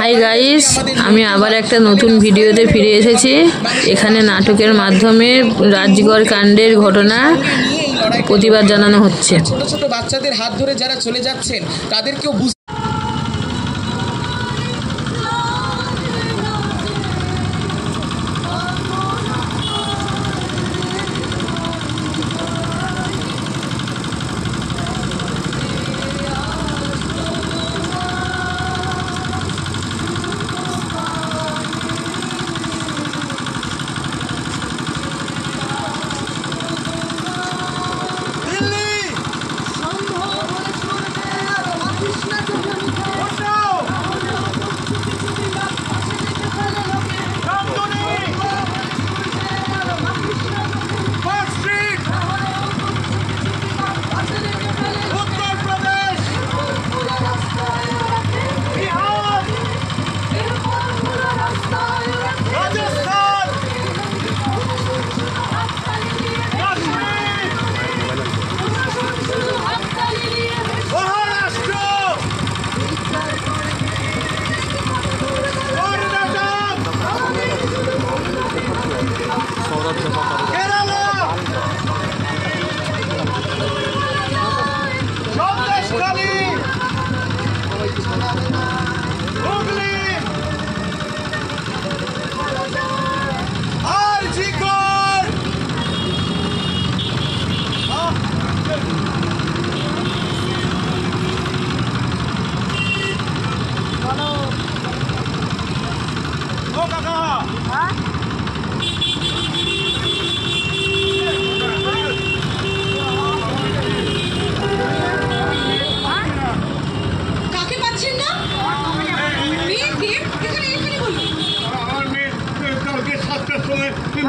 Hi guys, আমি আবার একটা নতুন ভিডিওতে ফিরে এসেছি। এখানে নাটকের মাধ্যমে রাজগড় কাণ্ডের ঘটনা প্রতিবাদ জানানো হচ্ছে। ছোট ছোট বাচ্চাদের হাত ধরে যারা চলে যাচ্ছেন তাদেরকেও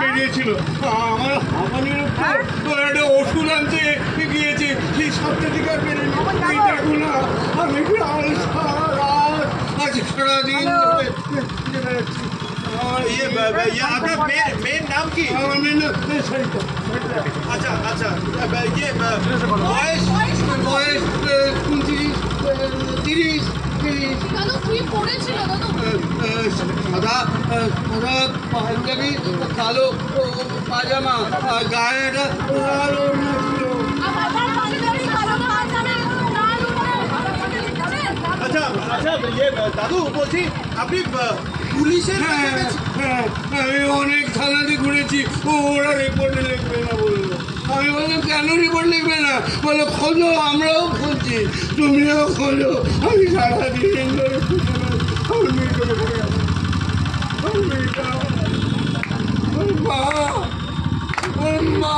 বেরিয়েছিল আমার হাঁপানির উপর একটা ওষুধ আনতে গিয়েছে সেই সপ্তাহ থেকে আর বেরোয়নি। দেখো না আমি সারাদিন আপনার মেয়ের নাম কি? আমার মেয়ের নাম সরিতা। আচ্ছা আচ্ছা, বয়স বয়স 30। সাদা পাঞ্জাবি, কালো পাজামা, গায়ে একটা লাল ওড়না ছিল। আচ্ছা আচ্ছা, দাদু বলছি আপনি পুলিশের? হ্যাঁ, আমি অনেক থানাতে ঘুরেছি, ওরা রিপোর্টে লিখবে না বললো। আমি বললাম কেন রিপোর্ট লিখবে না? বলো খোঁজো, আমরাও খুঁজছি, তুমিও খোঁজো। আমি সারাদিন ধরে খুঁজে আমার মেয়েটা ঘুরে গেছে। আমার মেয়েটা মা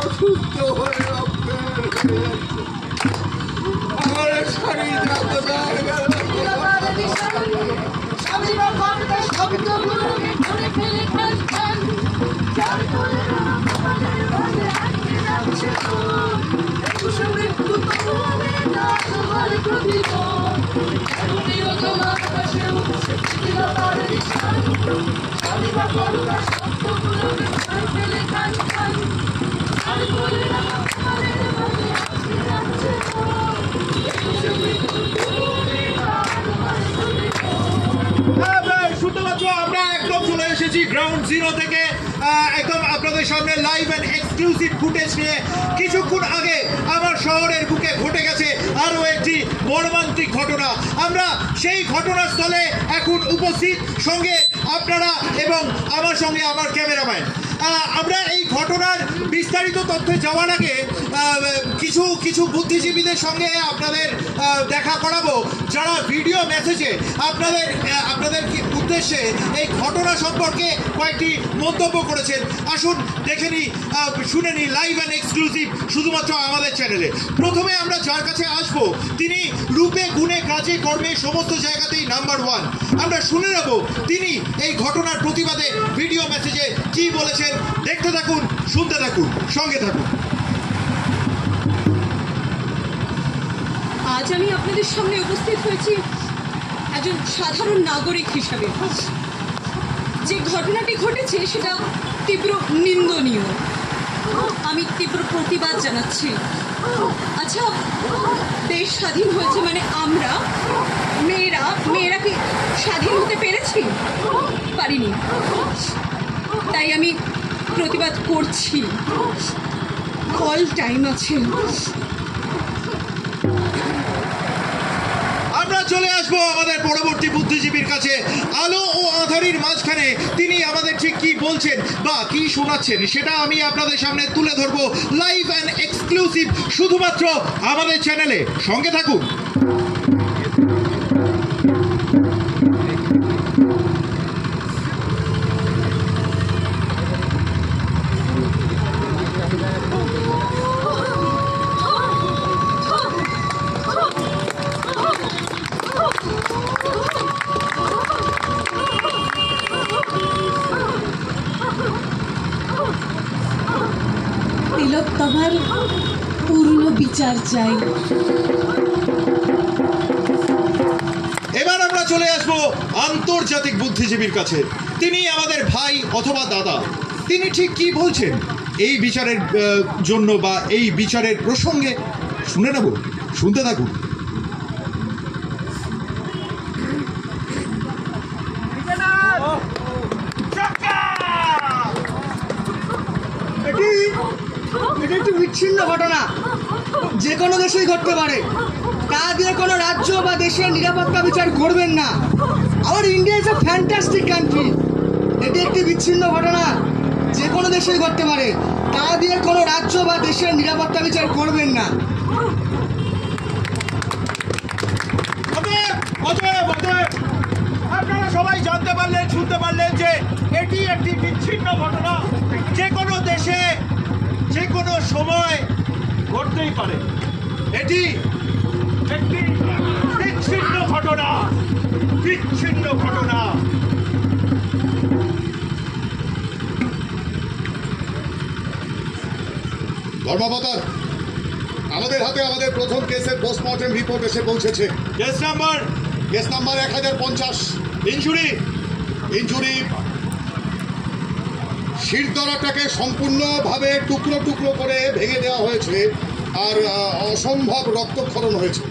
অসুস্থ হয়ে আমার শাড়ি কোথায় গেল? আমরা একদম চলে এসেছি গ্রাউন্ড জিরো থেকে, একদম আপনাদের সামনে লাইভ অ্যান্ড এক্সক্লুসিভ ফুটেজ নিয়ে। কিছুক্ষণ আগে আমার শহরের বুকে ঘটে গেছে আরও একটি মর্মান্তিক ঘটনা। আমরা সেই ঘটনাস্থলে এখন উপস্থিত, সঙ্গে আপনারা এবং আমার সঙ্গে আমার ক্যামেরাম্যান। আমরা এই ঘটনার বিস্তারিত তথ্যে যাওয়ার আগে কিছু বুদ্ধিজীবীদের সঙ্গে আপনাদের দেখা করাবো, যারা ভিডিও মেসেজে আপনাদের উদ্দেশ্যে এই ঘটনা সম্পর্কে কয়েকটি মন্তব্য করেছেন। আসুন দেখে নিই, শুনে নিই লাইভ অ্যান্ড এক্সক্লুসিভ শুধুমাত্র আমাদের চ্যানেলে। প্রথমে আমরা যার কাছে আসবো, তিনি রূপে গুণে কাজে কর্মে সমস্ত জায়গাতেই নাম্বার 1। আমরা শুনে নেব তিনি এই ঘটনার প্রতিবাদে ভিডিও মেসেজে কি বলেছেন। দেখতে থাকুন, শুনতে থাকুন, সঙ্গে থাকুন। আজ আমি আপনাদের সামনে উপস্থিত হয়েছি একজন সাধারণ নাগরিক হিসাবে। যে ঘটনাটি ঘটেছে সেটা তীব্র নিন্দনীয়। আমি তীব্র প্রতিবাদ জানাচ্ছি। আচ্ছা, দেশ স্বাধীন হয়েছে মানে আমরা মেয়েরা কি স্বাধীন হতে পেরেছি? পারিনি। তাই আমি প্রতিবাদ করছি। কল টাইম আছে। আমরা চলে আসবো আমাদের পরবর্তী বুদ্ধিজীবীর কাছে। আলো ও আঁধারির মাঝখানে তিনি আমাদের ঠিক কি বলছেন বা কি শোনাচ্ছেন সেটা আমি আপনাদের সামনে তুলে ধরবো লাইভ অ্যান্ড এক্সক্লুসিভ শুধুমাত্র আমাদের চ্যানেলে। সঙ্গে থাকুন। তিলোত্তমার পূর্ণ বিচার চাই। এবার আমরা চলে আসবো আন্তর্জাতিক বুদ্ধিজীবীর কাছে। তিনি আমাদের ভাই অথবা দাদা। তিনি ঠিক কি বলছেন এই বিচারের জন্য বা এই বিচারের প্রসঙ্গে শুনে নেব। শুনতে থাকুন। এটা একটি বিচ্ছিন্ন ঘটনা, যে কোনো দেশেই ঘটতে পারে। তা দিয়ে কোনো রাজ্য বা দেশের নিরাপত্তা বিচার করবেন না। Hour India is a fantastic country. এটি একটি বিচ্ছিন্ন ঘটনা, যে কোনো দেশেই ঘটতে পারে। তা দিয়ে কোনো রাজ্য বা দেশের নিরাপত্তা বিচার করবেন না। আপনারা সবাই জানতে পারলেন, শুনতে পারলেন যে এটি একটি বিচ্ছিন্ন ঘটনা, যে কোনো দেশে যে কোনো সময় ঘটতেই পারে। এটি একটি বিচ্ছিন্ন ঘটনা, বিচ্ছিন্ন ঘটনা। ধর্মাবতার, আমাদের হাতে আমাদের প্রথম কেসের পোস্টমর্টেম রিপোর্ট এসে পৌঁছেছে। Case number 1050। ইনজুরি শিরদাঁড়াটাকে সম্পূর্ণভাবে টুকরো টুকরো করে ভেঙে দেওয়া হয়েছে আর অসম্ভব রক্তক্ষরণ হয়েছে।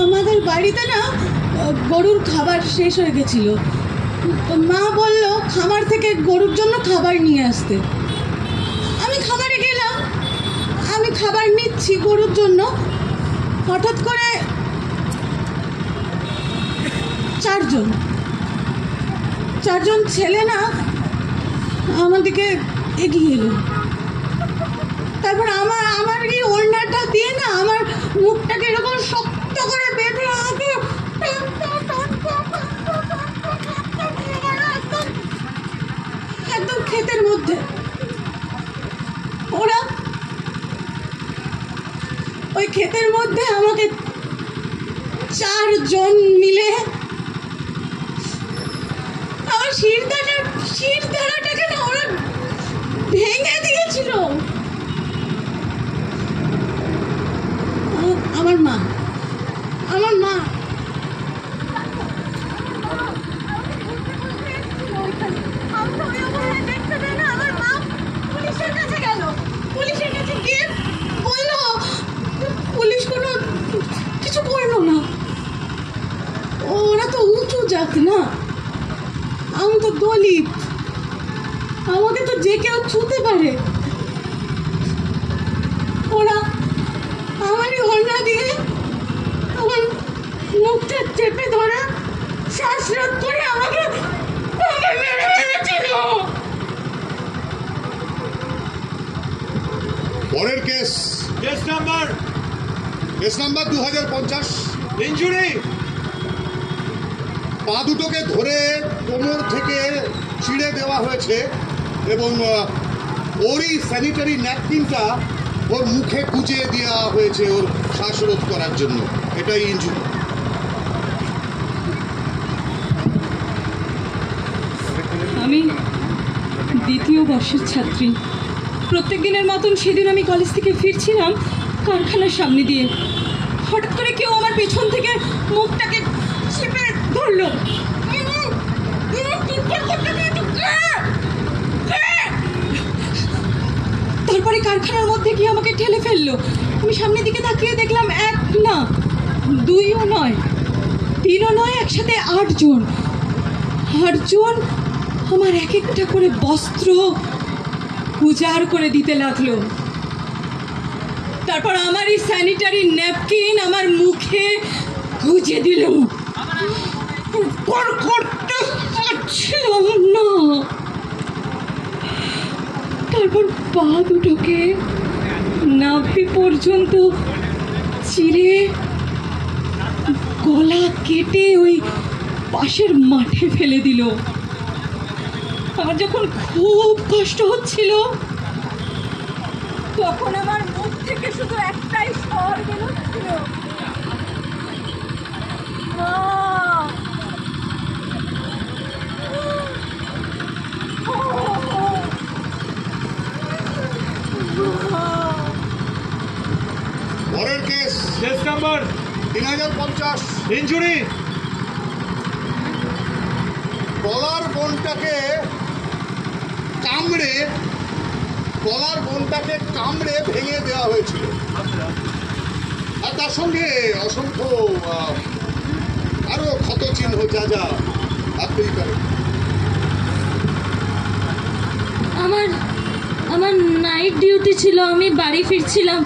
আমাদের বাড়িতে না গরুর খাবার শেষ হয়ে গেছিল। তো মা বলল খামার থেকে গরুর জন্য খাবার নিয়ে আসতে। আমি খামারে গেলাম, আমি খাবার নিচ্ছি গরুর জন্য। হঠাৎ করে চারজন ছেলে না আমার দিকে এগিয়ে এলো। তারপর আমার এই ওড়নাটা দিয়ে না আমার মুখটাকে এরকম শক্ত করে বেঁধে আমাকে একদম ক্ষেতের মধ্যে। ওরা ওই ক্ষেতের মধ্যে আমাকে 4 জন মিলে আমার শিরদাঁড়াটাকে না ওরা ভেঙে দিয়েছিল। আমার মা পুলিশের কাছে গিয়ে বললো, পুলিশ কোনো কিছু করলো না। ওরা তো উঁচু জাত না, আমি তো দলিত, আমাকে তো যে কেউ ছুঁতে পারে। ওরা আমারই ওড়না দিয়ে আমার মুখটা চেপে ধরে শ্বাসরোধ করে আমাকে মেরে ফেলেছিল। পরের কেস নাম্বার 2050। ইনজুরি পা দুটোকে ধরে কোমর থেকে ছিঁড়ে দেওয়া হয়েছে এবং ওরই স্যানিটারি ন্যাপকিনটা ওর মুখে গুঁজে দেওয়া হয়েছে ওর শ্বাসরোধ করার জন্য। এটাই ইনজুরি। আমি দ্বিতীয় বর্ষের ছাত্রী। প্রত্যেক দিনের মতন সেদিন আমি কলেজ থেকে ফিরছিলাম কারখানার সামনে দিয়ে। হঠাৎ করে কেউ আমার পেছন থেকে মুখটাকে চেপে ধরলো। তারপরে কারখানার মধ্যে গিয়ে আমাকে ঠেলে ফেললো। আমি সামনের দিকে তাকিয়ে দেখলাম 1 না 2ও নয় 3ও নয়, একসাথে 8 জন। 8 জন আমার এক একটা করে বস্ত্র উজাড় করে দিতে লাগলো। তারপর আমার এই স্যানিটারি ন্যাপকিন আমার মুখে গুজে দিল। করতে পারছিলাম না। তারপর পা দুটোকে নাভি পর্যন্ত চিরে গলা কেটে ওই পাশের মাঠে ফেলে দিল। আমার যখন খুব কষ্ট হচ্ছিল তখন আমার মুখ থেকে শুধু একটাই স্বর বেরোচ্ছিল, পরের কেস কেস নাম্বার 3050। ইনজুরি। কলার বোনটাকে কামড়ে ভেঙে দেওয়া হয়েছিল, আর তার সঙ্গে অসংখ্য আরো ক্ষত চিহ্ন যা যা আপনি করেন। আমার নাইট ডিউটি ছিল, আমি বাড়ি ফিরছিলাম।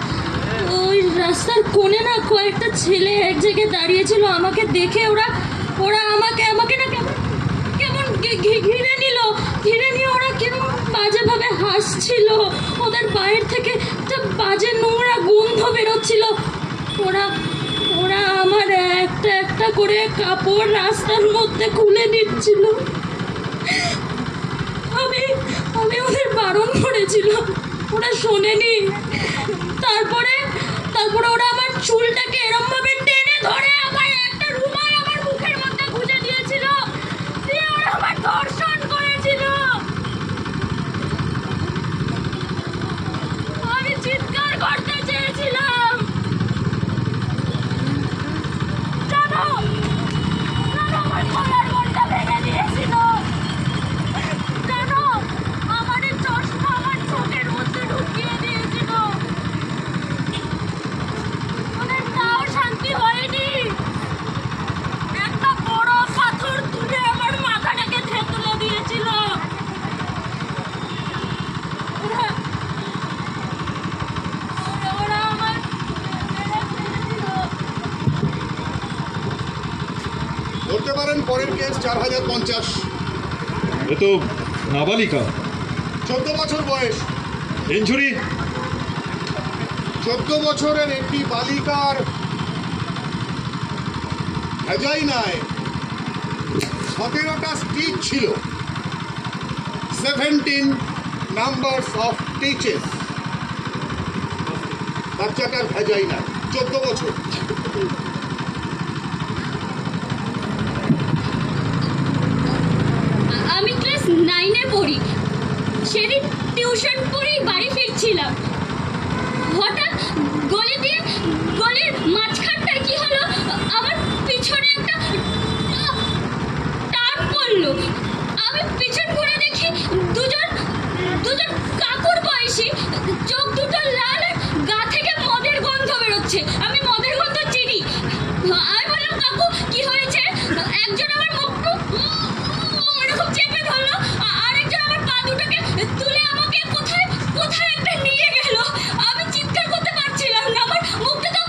ওই রাস্তার কোণে না কয়েকটা ছেলে এক জায়গায় দাঁড়িয়েছিল। আমাকে দেখে ওরা আমাকে না কেমন ঘিরে নিয়ে ওরা কেমন বাজেভাবে হাসছিল। ওদের বাইরে থেকে একটা বাজে নোংরা গন্ধ বেরোচ্ছিল। ওরা আমার একটা করে কাপড় রাস্তার মধ্যে খুলে দিচ্ছিল। আমি ওদের বারণ করেছিলাম, ওরা শোনেনি। তারপরে ওরা আমার চুলটাকে এরম ভাবে টেনে ধরে আমার একটা রুমাল আমার মুখের মধ্যে গুঁজে দিয়েছিল, দিয়ে ওরা আমার ধর্ষণ করেছিল। আমি চিৎকার করতে চেয়েছিলাম, জানো আমার গলার বোনটা ভেঙে দিয়েছিল। জানো আমার চশমা আমার চোখের মধ্যে ঢুকিয়ে দিয়েছিল। ওদের তাও শান্তি হয়নি, একটা বড় পাথর তুলে আমার মাথাটাকে থেতলে দিয়েছিল। ওরা আমার মেরে ফেলেছিল। ধরতে পারেন পরের কেস 4050। এ তো নাবালিকা। 14 বছর বয়স। ইনজুরি। 14 বছরের একটি বালিকার ভ্যাজাইনায় 17টা স্টিচ ছিল, 17 নাম্বারস অফ স্টিচেস বাচ্চাটার ভ্যাজাইনায়। 14 বছর। আমি ক্লাস 9-এ পড়ি। সেদিন টিউশন পড়েই বাড়ি ফিরছিলাম। হঠাৎ গলির মাঝখানটায় কি হলো, আমার পিছনে একটা টান পড়লো। আমি পিছন ঘুরে দেখি দুজন কাকুর বয়সী, চোখ দুটো লাল, গা থেকে মদের গন্ধ বেরোচ্ছে। আমি মদের গন্ধ চিনি। আমি বললাম, কাকু কি হয়েছে? একজন আমার মুখ এরকম চেপে ধরলো, আরেকজন আমার পা দুটোকে তুলে আমাকে কোথায় একটা নিয়ে গেল। আমি চিৎকার করতে পারছিলাম না, আমার মুখটা তো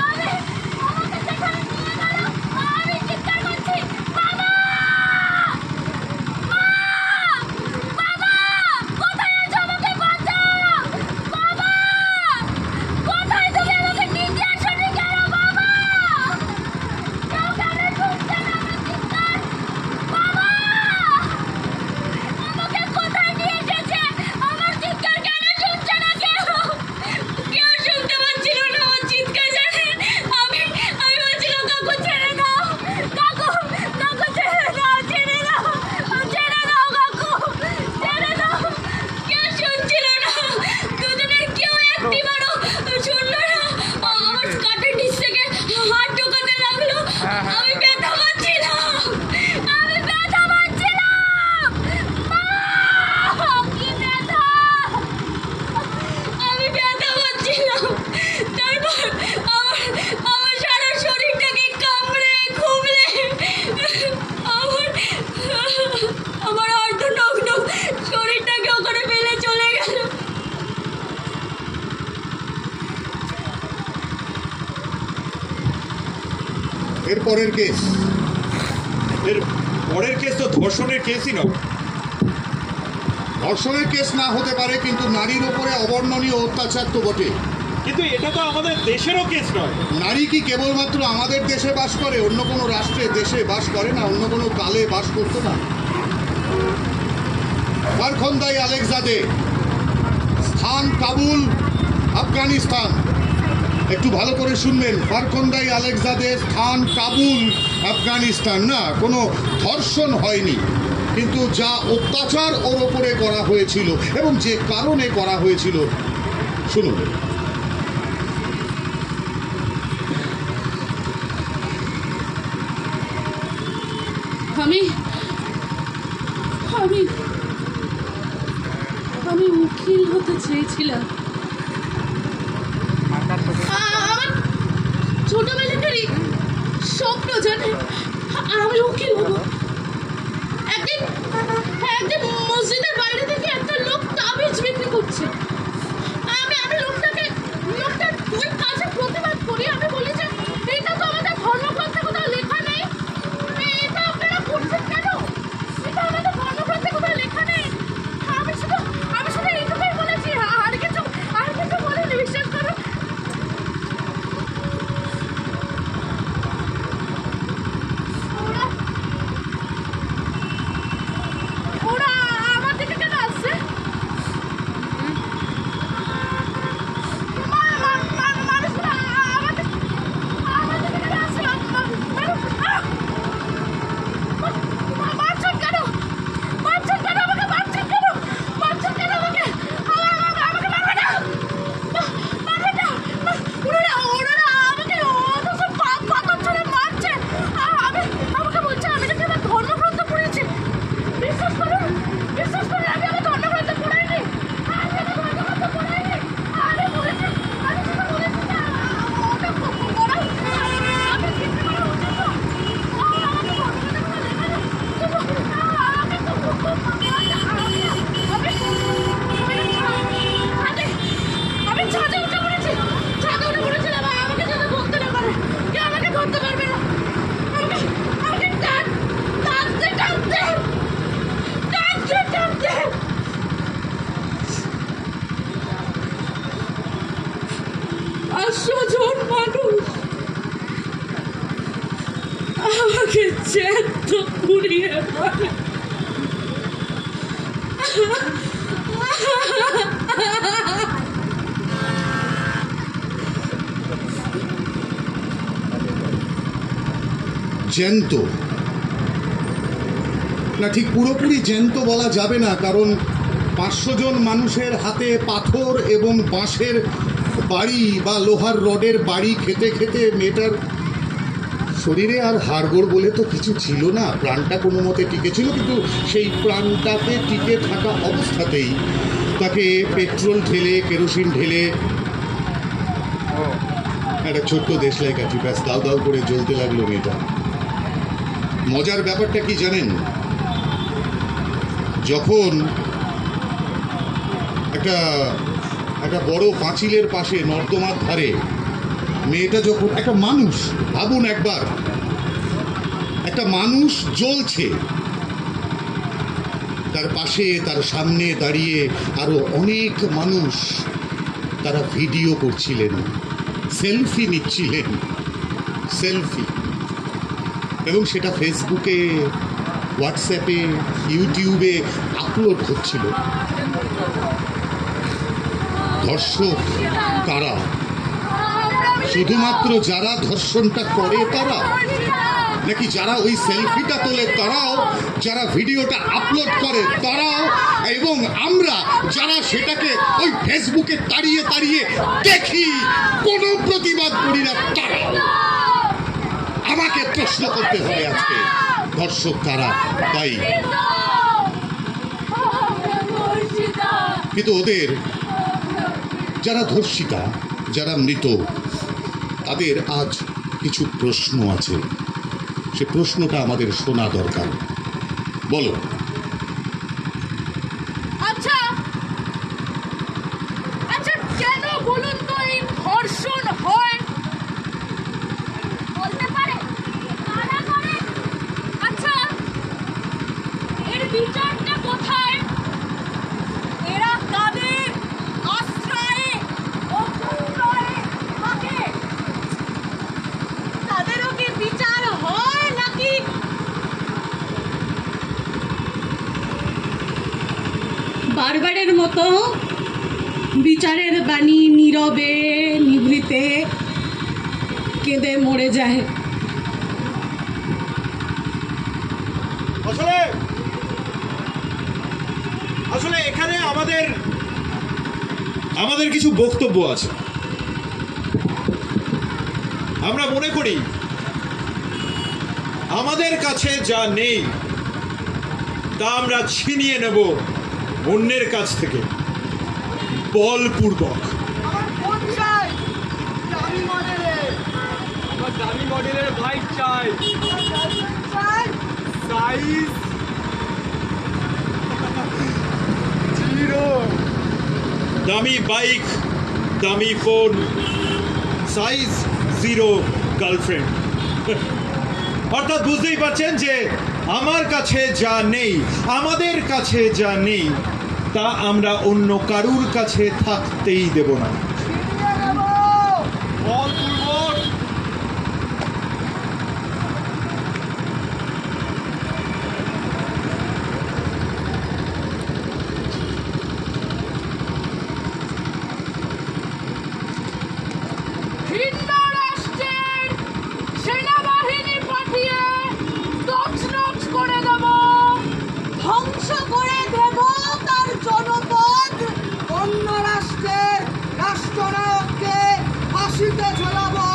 আমি এর পরের কেস, এর পরের কেস তো ধর্ষণের কেসই নয়। ধর্ষণের কেস না হতে পারে, কিন্তু নারীর ওপরে অবর্ণনীয় অত্যাচার তো বটে। কিন্তু এটা তো আমাদের দেশেরও কেস নয়। নারী কি কেবলমাত্র আমাদের দেশে বাস করে, অন্য কোনো রাষ্ট্রে দেশে বাস করে না, অন্য কোনো কালে বাস করতো না? ফারখন্দাই আলেকজাদে, স্থান কাবুল, আফগানিস্তান। একটু ভালো করে শুনবেন, ফারখন্দাই আলেকজাদে, স্থান কাবুল, আফগানিস্তান। না, কোনো ধর্ষণ হয়নি, কিন্তু যা অত্যাচার ওর ওপরে করা হয়েছিল এবং যে কারণে করা হয়েছিল শুনুন। আমি আমি আমি উকিল হতে চেয়েছিলাম। আমার ছোটবেলাকারই স্বপ্ন, জানেন, আমি উকিল হব। একদিন মসজিদের বাইরে থেকে একটা লোক তাবিজ বিক্রি করছে। আমি লোকটার ওই কাজে প্রতিবাদ করি। আমি বলি যে এটা তো আমাদের ধর্মগ্রন্থে কোথাও লেখা নেই, এটা আপনারা করছেন কেন? এটা আমাদের ধর্মগ্রন্থে কোথাও লেখা নেই। আমি শুধু এইটুকুই বলেছি, আর কিছু বলিনি, বিশ্বাস করুন। ওরা আমার দিকে কেন আসছে? মানুষরা আমার দিকে কেন আসছে? মারছেন কেন? মারছেন কেন আমাকে? মারছেন কেন? মারছেন কেন আমাকে? আমাকে মারবে না, মারবে না। ওনারা আমাকে অথচ পাথর ছুঁড়ে মারছে। আমাকে বলছে আমি নাকি আমার ধর্মগ্রন্থ পড়েছি। বিশ্বাস করুন, আমি আমার ধর্মগ্রন্থ পড়াইনি। আমি বলেছি, আমি শুধু বলেছি যে ওটা পড়া উচিত না। আমি চিন্তা করা উচিত না। আমাকে ধর্মগ্রন্থে কোনো লেখা নেই। কিন্তু আমি ছাদে উঠে পড়েছি। ছাদে উঠে পড়েছিলাম। আমাকে যাতে ধরতে না পারে, কেউ আমাকে ধরতে পারবে না। আমাকে টানতে 500 জন মানুষ আমাকে জ্যান্ত পুড়িয়ে মারে। জ্যান্ত না, ঠিক পুরোপুরি জ্যান্ত বলা যাবে না, কারণ 500 জন মানুষের হাতে পাথর এবং বাঁশের বাড়ি বা লোহার রডের বাড়ি খেতে খেতে মেয়েটার শরীরে আর হাড়গোড় বলে তো কিছু ছিল না। প্রাণটা কোনো মতে টিকে ছিল, কিন্তু সেই প্রাণটাতে টিকে থাকা অবস্থাতেই তাকে পেট্রোল ঢেলে, কেরোসিন ঢেলে একটা ছোট্ট দেশলাই কাঠি ব্যাস দাউ দাউ করে জ্বলতে লাগলো মেয়েটা। মজার ব্যাপারটা কি জানেন? যখন একটা বড় পাঁচিলের পাশে নর্দমার ধারে মেয়েটা, যখন একটা মানুষ, ভাবুন একবার, একটা মানুষ জ্বলছে, তার পাশে তার সামনে দাঁড়িয়ে আরো অনেক মানুষ, তারা ভিডিও করছিলেন, সেলফি নিচ্ছিলেন, সেলফি, এবং সেটা ফেসবুকে, হোয়াটসঅ্যাপে, ইউটিউবে আপলোড হচ্ছিল। ধর্ষক কারা? শুধুমাত্র যারা ধর্ষণটা করে তারা, নাকি যারা ওই সেলফিটা তোলে তারাও, যারা ভিডিওটা আপলোড করে তারাও, এবং আমরা যারা সেটাকে ওই ফেসবুকে তাড়িয়ে তাড়িয়ে দেখি, কোনো প্রতিবাদ করি না তারাও? আমাকে প্রশ্ন করতে হবে আজকে, ধর্ষক কারা? তাই কিন্তু ওদের, যারা ধর্ষিতা, যারা মৃত, তাদের আজ কিছু প্রশ্ন আছে। সে প্রশ্নটা আমাদের শোনা দরকার। বলো। আচ্ছা, কেন বলুন তো এই ধর্ষণ হয়? বলতে পারে? বারবারের মতো বিচারের বাণী নীরবে নিভৃতে কেঁদে মরে যায়। আসলে আসলে এখানে আমাদের কিছু বক্তব্য আছে। আমরা মনে করি আমাদের কাছে যা নেই তা আমরা ছিনিয়ে নেব অন্যের কাছ থেকে বলপূর্বক। দামি মডেলের বাইক চাই, সাইজ জিরো, দামি বাইক, দামি ফোন, সাইজ জিরো, গার্লফ্রেন্ড। অর্থাৎ বুঝতেই পারছেন যে আমার কাছে যা নেই, আমাদের কাছে যা নেই তা আমরা অন্য কারুর কাছে থাকতেই দেব না। সেনাবাহিনী পাঠিয়ে তছনছ করে দেব, ধ্বংস করে দেব তার জনপদ। অন্য রাষ্ট্রের রাষ্ট্রনায়ককে ফাঁসিতে ঝোলাবো।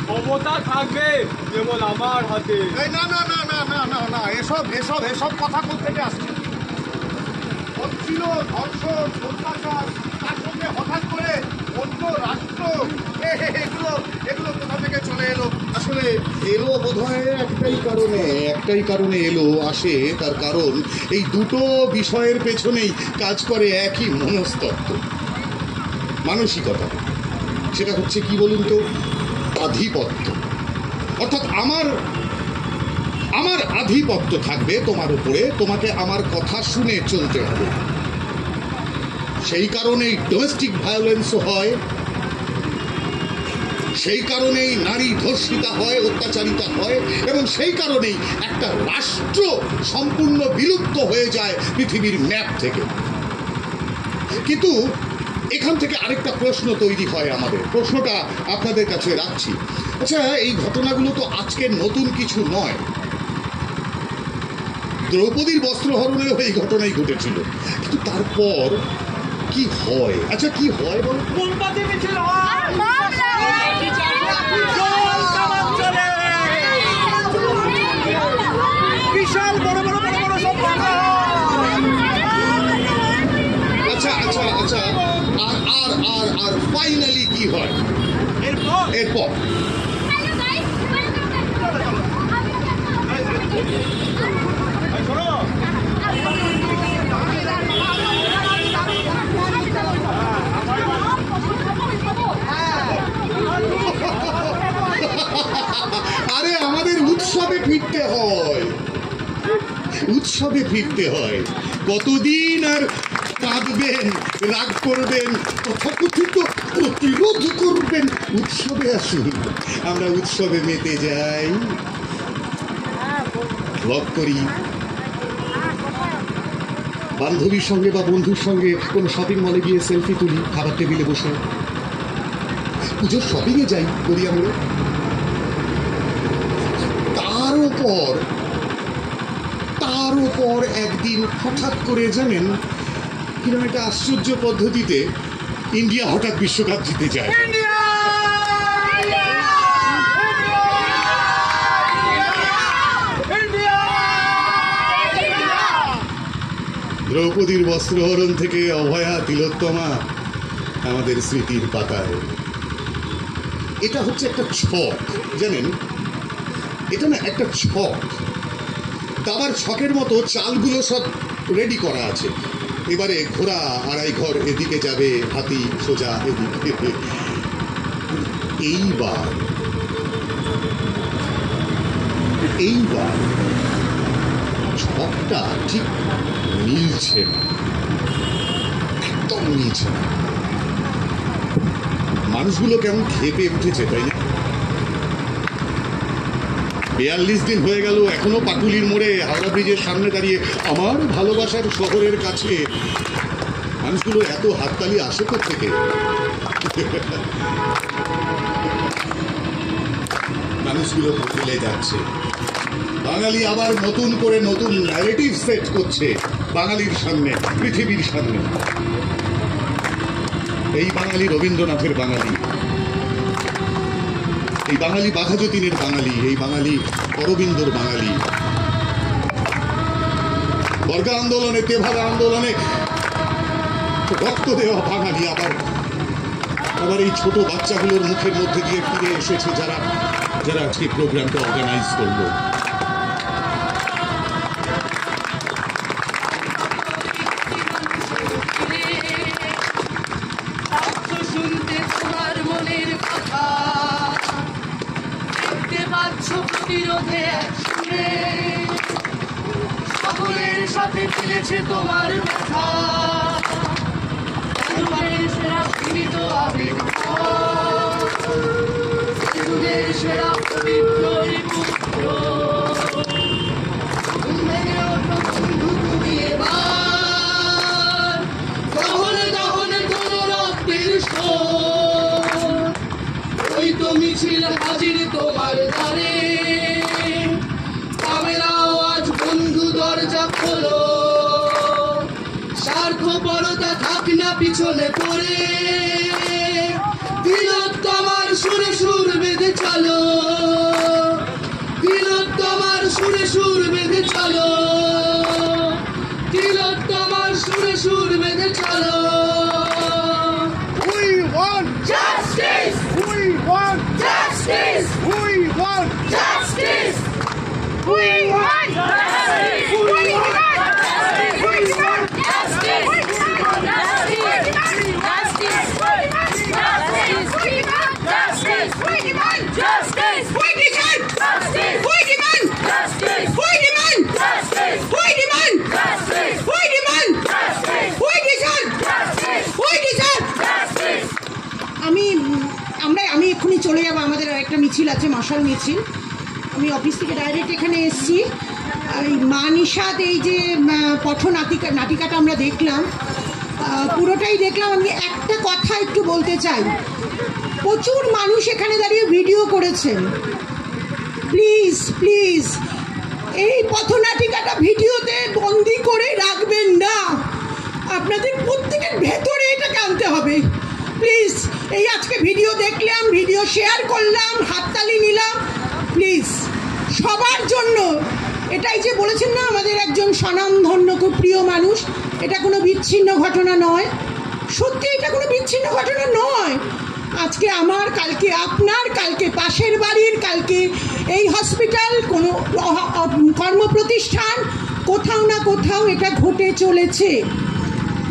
ক্ষমতা থাকবে কেবল আমার হাতে। এই না না না না না না না, এসব এসব এসব কথা কোথেকে আসছে? হচ্ছিল ধর্ষণ, অত্যাচার, তার সঙ্গে হঠাৎ করে অন্য রাষ্ট্র, এগুলো এগুলো কোথা থেকে চলে এলো? আসলে এলো বোধহয় একটাই কারণে এলো আসে। তার কারণ এই দুটো বিষয়ের পেছনেই কাজ করে একই মনস্তত্ত্ব, মানসিকতা। সেটা হচ্ছে কি বলুন তো? আধিপত্য। অর্থাৎ আমার আধিপত্য থাকবে তোমার উপরে, তোমাকে আমার কথা শুনে চলতে হবে। সেই কারণেই ডোমেস্টিক ভায়োলেন্সও হয়, সেই কারণেই নারী ধর্ষিতা হয়, অত্যাচারিতা হয়, এবং সেই কারণেই একটা রাষ্ট্র সম্পূর্ণ বিলুপ্ত হয়ে যায় পৃথিবীর ম্যাপ থেকে। কিন্তু এখান থেকে আরেকটা প্রশ্ন তৈরি হয় আমাদের। প্রশ্নটা আপনাদের কাছে রাখছি। আচ্ছা, এই ঘটনাগুলো তো আজকের নতুন কিছু নয়। দ্রৌপদীর বস্ত্রহরণেও এই ঘটনাই ঘটেছিল, কিন্তু তারপর কি হয়? আচ্ছা, কি হয় বল? বিশাল বড় বড় বড় বড় সব কথা। আচ্ছা আচ্ছা আচ্ছা, আর আর আর ফাইনালি কি হয় এরপর? আরে আমাদের উৎসবে ফিরতে হয়, উৎসবে ফিরতে হয়। কতদিন আর কাঁদবেন, রাগ করবেন, তথাকথিত প্রতিরোধ করবেন? উৎসবে আসুন, আমরা উৎসবে মেতে যাই, ব্লগ করি, বান্ধবীর সঙ্গে বা বন্ধুর সঙ্গে কোনো শপিং মলে গিয়ে সেলফি তুলি, খাবার টেবিলে বসে, পুজোর শপিংয়ে যাই, করি আমরা। তার উপর একদিন হঠাৎ করে, জানেন কিরকম একটা আশ্চর্য পদ্ধতিতে ইন্ডিয়া হঠাৎ বিশ্বকাপ জিতে যায়। দ্রৌপদীর বস্ত্রহরণ থেকে অভয়া তিলোত্তমা আমাদের স্মৃতির পাতায়। এটা হচ্ছে একটা ছক, জানেন, এটা না একটা ছক। দাবার ছকের মতো চালগুলো সব রেডি করা আছে। এবারে ঘোড়া আড়াই ঘর এদিকে যাবে, হাতি সোজা এদিকে। এইবার ছকটা ঠিক মিলছে না, একদম মিলছে না। মানুষগুলো কেমন খেপে উঠেছে, তাই না? 42 দিন হয়ে গেল, এখনো পাটুলির মোড়ে হাওড়া ব্রিজের সামনে দাঁড়িয়ে আমার ভালোবাসার শহরের কাছে মানুষগুলো এত হাততালি আসে থেকে মানুষগুলো বদলে যাচ্ছে। বাঙালি আবার নতুন করে নতুন ন্যারেটিভ সেট করছে বাঙালির সামনে, পৃথিবীর সামনে। এই বাঙালি রবীন্দ্রনাথের বাঙালি, এই বাঙালি বাঘাযতীনের বাঙালি, এই বাঙালি অরবিন্দর বাঙালি। বর্গা আন্দোলনে, তেভাগা আন্দোলনে রক্ত দেওয়া বাঙালি আবার এই ছোট বাচ্চাগুলোর মুখের মধ্যে দিয়ে ফিরে এসেছে যারা যারা আজকে প্রোগ্রামটা অর্গানাইজ করলো। শুনতে তোমার মনের কথা, দেখতে পাচ্ছ প্রতিরোধে শুনে সকলের সাথে মিলেছে তোমার ব্যথা। সেরা সীমিত আবেগ, সেরা পবিত্র পুত্র, ভেঙে ওঠো বন্ধু তুমি এবার, দহনে দহনে কোন রক্তের শোধ। ওই তো মিছিল হাজির তোমার দ্বারে, ক্যামেরাও আজ বন্ধু দরজা খোলো। স্বার্থপরতা থাক না পিছনে পড়ে, তিলোত্তমার সুরে সুর বেঁধে চলো, তিলোত্তমার সুরে সুর বেঁধে চলো, তিলোত্তমার সুরে সুর বেঁধে চলো। We want Justice! we want Justice! we want Justice! we want Justice! we want আমি এক্ষুনি চলে যাবো, আমাদের একটা মিছিল আছে, মশাল মিছিল। আমি অফিস থেকে ডাইরেক্ট এখানে এসেছি। এই মা নিষাদ, এই যে নাটিকাটা আমরা দেখলাম, পুরোটাই দেখলাম। আমি একটা কথা একটু বলতে চাই, প্রচুর মানুষ এখানে দাঁড়িয়ে ভিডিও করেছেন। প্লিজ প্লিজ এই পথনাটিকাটা ভিডিওতে বন্দি করে রাখবেন না, আপনাদের প্রত্যেকের ভেতরে এটাকে আনতে হবে। প্লিজ, এই আজকে ভিডিও দেখলাম, ভিডিও শেয়ার করলাম, হাততালি নিলাম, প্লিজ সবার জন্য। এটাই যে বলেছেন না, আমাদের একজন স্বনামধন্য খুব প্রিয় মানুষ, এটা কোনো বিচ্ছিন্ন ঘটনা নয়। সত্যি এটা কোনো বিচ্ছিন্ন ঘটনা নয়। আজকে আমার, কালকে আপনার, কালকে পাশের বাড়ির, কালকে এই হসপিটাল, কোনো কর্মপ্রতিষ্ঠান, কোথাও না কোথাও এটা ঘটে চলেছে।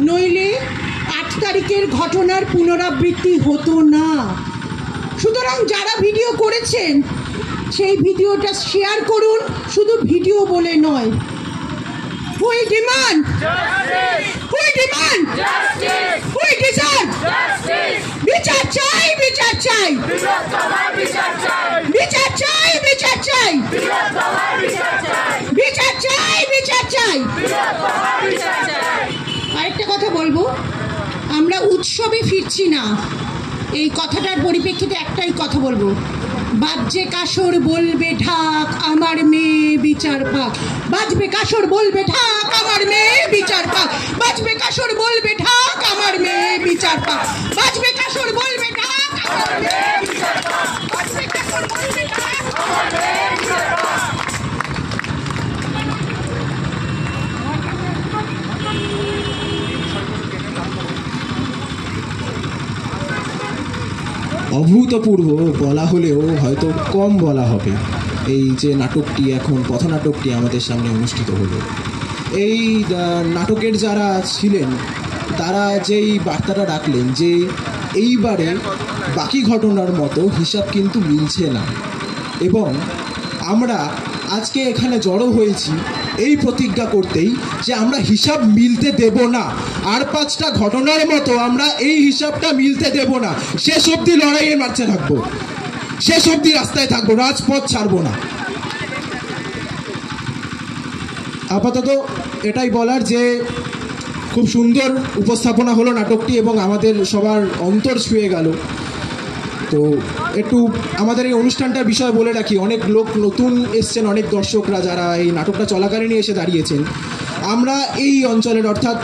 নইলে 8 তারিখের ঘটনার পুনরাবৃত্তি হতো না। সুতরাং যারা ভিডিও করেছেন সেই ভিডিওটা শেয়ার করুন, শুধু ভিডিও বলে নয়। We demand justice. We demand justice. We deserve justice. বিচার চাই, বিচার চাই, বিচার চাই, বিচার চাই, বিচার চাই, বিচার চাই, বিচার চাই, বিচার চাই। আরেকটা কথা বলবো, আমরা উৎসবে ফিরছি না। এই কথাটার পরিপ্রেক্ষিতে একটাই কথা বলবো, বাজছে কাসর বলবে ঢাক, আমার মেয়ে বিচার পাক। বাজবে কাসর বলবে ঢাক, আমার মেয়ে বিচার পাক। বাজবে কাসর বলবে ঢাক, আমার মেয়ে বিচার পাক। বাজবে কাসর বলবে ঢাক, আমার মেয়ে বিচার পাক। বাজবে কাসর বলবে ঢাক, আমার মেয়ে বিচার পাক। অভূতপূর্ব বলা হলেও হয়তো কম বলা হবে। এই যে নাটকটি, এখন পথনাটকটি আমাদের সামনে অনুষ্ঠিত হলো, এই নাটকের যারা ছিলেন তারা যেই বার্তাটা রাখলেন যে এইবারে বাকি ঘটনার মতো হিসাব কিন্তু মিলছে না, এবং আমরা আজকে এখানে জড়ো হয়েছি এই প্রতিজ্ঞা করতেই যে আমরা হিসাব মিলতে দেব না। আর 5টা ঘটনার মতো আমরা এই হিসাবটা মিলতে দেব না। শেষ অবধি লড়াইয়ের মাঠে থাকবো, শেষ অবধি রাস্তায় থাকবো, রাজপথ ছাড়বো না। আপাতত এটাই বলার যে খুব সুন্দর উপস্থাপনা হলো নাটকটি এবং আমাদের সবার অন্তর ছুঁয়ে গেল। তো একটু আমাদের এই অনুষ্ঠানটার বিষয় বলে রাখি, অনেক লোক নতুন এসছেন, অনেক দর্শকরা যারা এই নাটকটা চলাকালীনই এসে দাঁড়িয়েছেন। আমরা এই অঞ্চলের অর্থাৎ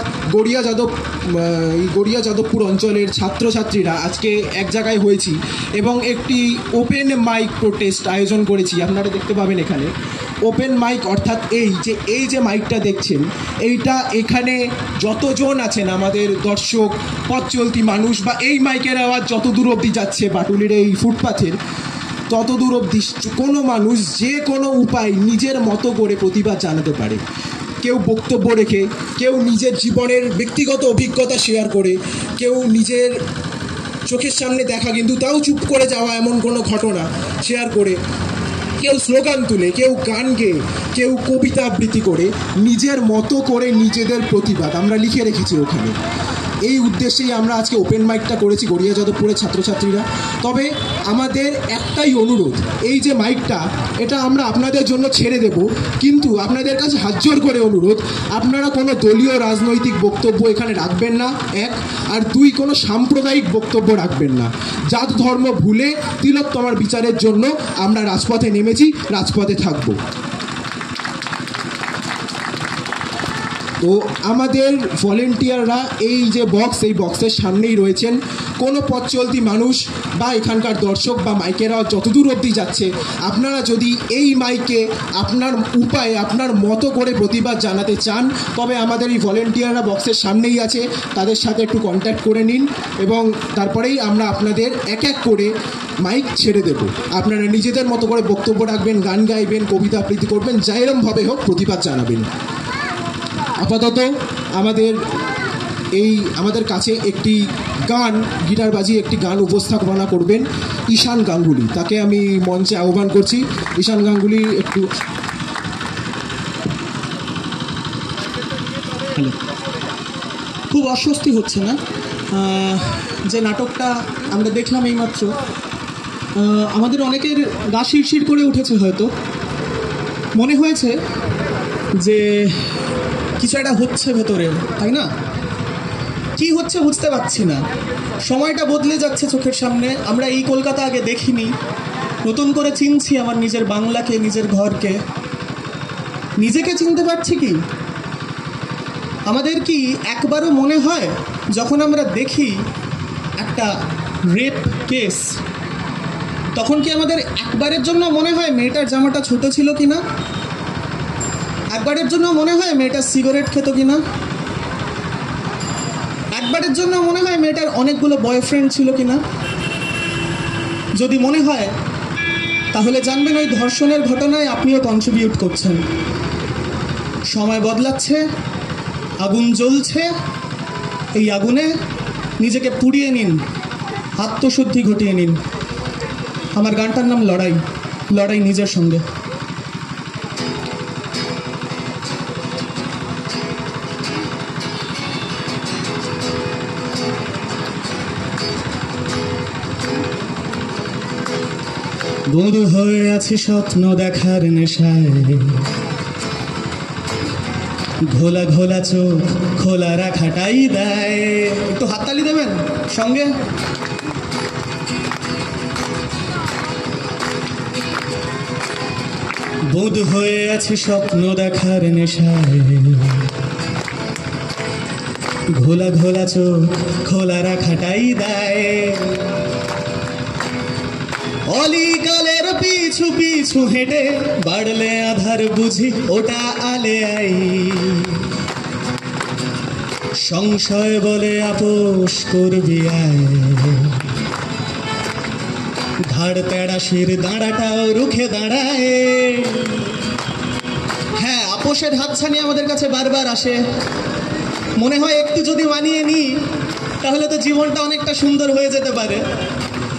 গড়িয়া যাদবপুর অঞ্চলের ছাত্রছাত্রীরা আজকে এক জায়গায় হয়েছি এবং একটি ওপেন মাইক প্রোটেস্ট আয়োজন করেছি। আপনারা দেখতে পাবেন এখানে ওপেন মাইক, অর্থাৎ এই যে মাইকটা দেখছেন, এইটা এখানে যতজন আছেন আমাদের দর্শক, পথ চলতি মানুষ, বা এই মাইকের আওয়াজ যত দূর অবধি যাচ্ছে বাটুলির এই ফুটপাথের, তত দূর অবধি কোনো মানুষ যে কোনো উপায় নিজের মতো করে প্রতিবাদ জানাতে পারে। কেউ বক্তব্য রেখে, কেউ নিজের জীবনের ব্যক্তিগত অভিজ্ঞতা শেয়ার করে, কেউ নিজের চোখের সামনে দেখা কিন্তু তাও চুপ করে যাওয়া এমন কোনো ঘটনা শেয়ার করে, কেউ স্লোগান তুলে, কেউ গান গেয়ে, কেউ কবিতা আবৃত্তি করে, নিজের মতো করে নিজেদের প্রতিবাদ আমরা লিখে রেখেছি ওখানে। এই উদ্দেশ্যেই আমরা আজকে ওপেন মাইকটা করেছি গড়িয়া যাদবপুরের ছাত্রছাত্রীরা। তবে আমাদের একটাই অনুরোধ, এই যে মাইকটা এটা আমরা আপনাদের জন্য ছেড়ে দেব, কিন্তু আপনাদের কাছে হাত জোর করে অনুরোধ, আপনারা কোনো দলীয় রাজনৈতিক বক্তব্য এখানে রাখবেন না, এক। আর দুই, কোনো সাম্প্রদায়িক বক্তব্য রাখবেন না। জাত ধর্ম ভুলে তিলোত্তমার বিচারের জন্য আমরা রাজপথে নেমেছি, রাজপথে থাকব। তো আমাদের ভলেন্টিয়াররা এই যে বক্স, এই বক্সের সামনেই রয়েছেন। কোনো পথ চলতি মানুষ বা এখানকার দর্শক বা মাইকেরা যতদূর অবধি যাচ্ছে, আপনারা যদি এই মাইকে আপনার উপায়ে আপনার মতো করে প্রতিবাদ জানাতে চান, তবে আমাদের এই ভলেন্টিয়াররা বক্সের সামনেই আছে, তাদের সাথে একটু কন্ট্যাক্ট করে নিন এবং তারপরেই আমরা আপনাদের এক এক করে মাইক ছেড়ে দেব। আপনারা নিজেদের মতো করে বক্তব্য রাখবেন, গান গাইবেন, কবিতা আবৃত্তি করবেন, যেরমভাবে হোক প্রতিবাদ জানাবেন। আপাতত আমাদের কাছে একটি গান, গিটার বাজিয়ে একটি গান উপস্থাপনা করবেন ঈশান গাঙ্গুলি। তাকে আমি মঞ্চে আহ্বান করছি। ঈশান গাঙ্গুলি একটু। হ্যালো, খুব অস্বস্তি হচ্ছে না? যে নাটকটা আমরা দেখলাম এইমাত্র, আমাদের অনেকের গা শিরশির করে উঠেছে। হয়তো মনে হয়েছে যে কিছু একটা হচ্ছে ভেতরে, তাই না? কি হচ্ছে বুঝতে পারছি না। সময়টা বদলে যাচ্ছে চোখের সামনে। আমরা এই কলকাতা আগে দেখিনি, নতুন করে চিনছি আমার নিজের বাংলাকে, নিজের ঘরকে। নিজেকে চিনতে পারছি কি? আমাদের কি একবারও মনে হয় যখন আমরা দেখি একটা রেপ কেস, তখন কি আমাদের একবারের জন্য মনে হয় মেয়েটার জামাটা ছোট ছিল কিনা? একবারের জন্য মনে হয় মেয়েটা সিগারেট খেত কিনা? একবারের জন্য মনে হয় মেয়েটার অনেকগুলো বয়ফ্রেন্ড ছিল কিনা? যদি মনে হয় তাহলে জানবেন ওই ধর্ষণের ঘটনায় আপনিও কন্ট্রিবিউট করছেন। সময় বদলাচ্ছে, আগুন জ্বলছে, এই আগুনে নিজেকে পুড়িয়ে নিন, আত্মশুদ্ধি ঘটিয়ে নিন। আমার গানটার নাম লড়াই, লড়াই নিজের সঙ্গে। বধূ হয়ে আছি স্বপ্ন দেখার নেশায়, ঘোলা ঘোলা চোখ খোলা রাখাটাই দেয়। একটু হাততালি দেবেন সঙ্গে। বধূ হয়ে আছি স্বপ্ন দেখার নেশায়, ঘোলা ঘোলা চোখ খোলা রাখাটাই দেয়। অলিকালের পিছু পিছু হেঁটে বাড়লে আধার বুঝি ওটা আলে আই। সংশয় বলে আপোষ করবি আয়, ধাড় তেড়া শির দাঁড়াটাও রুখে দাঁড়ায়। হ্যাঁ, আপোষের হাতছানি আমাদের কাছে বারবার আসে। মনে হয় একটু যদি মানিয়ে নিই তাহলে তো জীবনটা অনেকটা সুন্দর হয়ে যেতে পারে।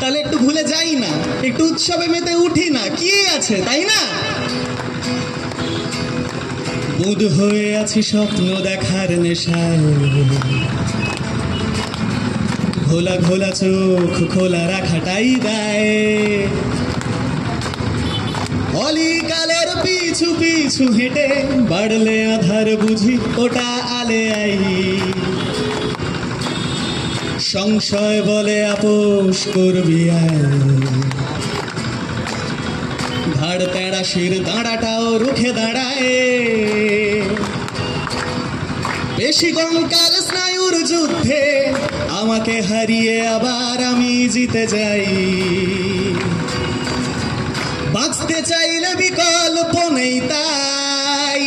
তাহলে একটু ভুলে যাই না, একটু উৎসবে মেতে উঠি না, কি আছে, তাই না? বুধ হয়ে আছি স্বপ্ন দেখার নেশায়, ঘোলা ঘোলা চোখ খোলা রাখাটাই দেয়। অলিকালের পিছু পিছু হেঁটে বাড়লে আধার বুঝি ওটা আলে আই। সংশয় বলে আপোষ করবি ধাড় তেড়া শির দাঁড়াটাও রুখে দাঁড়ায় বেশি কঙ্কাল স্নায়ুর যুদ্ধে আমাকে হারিয়ে আবার আমি জিতে যাই বাঁচতে চাইলে বিকল্প নেই তাই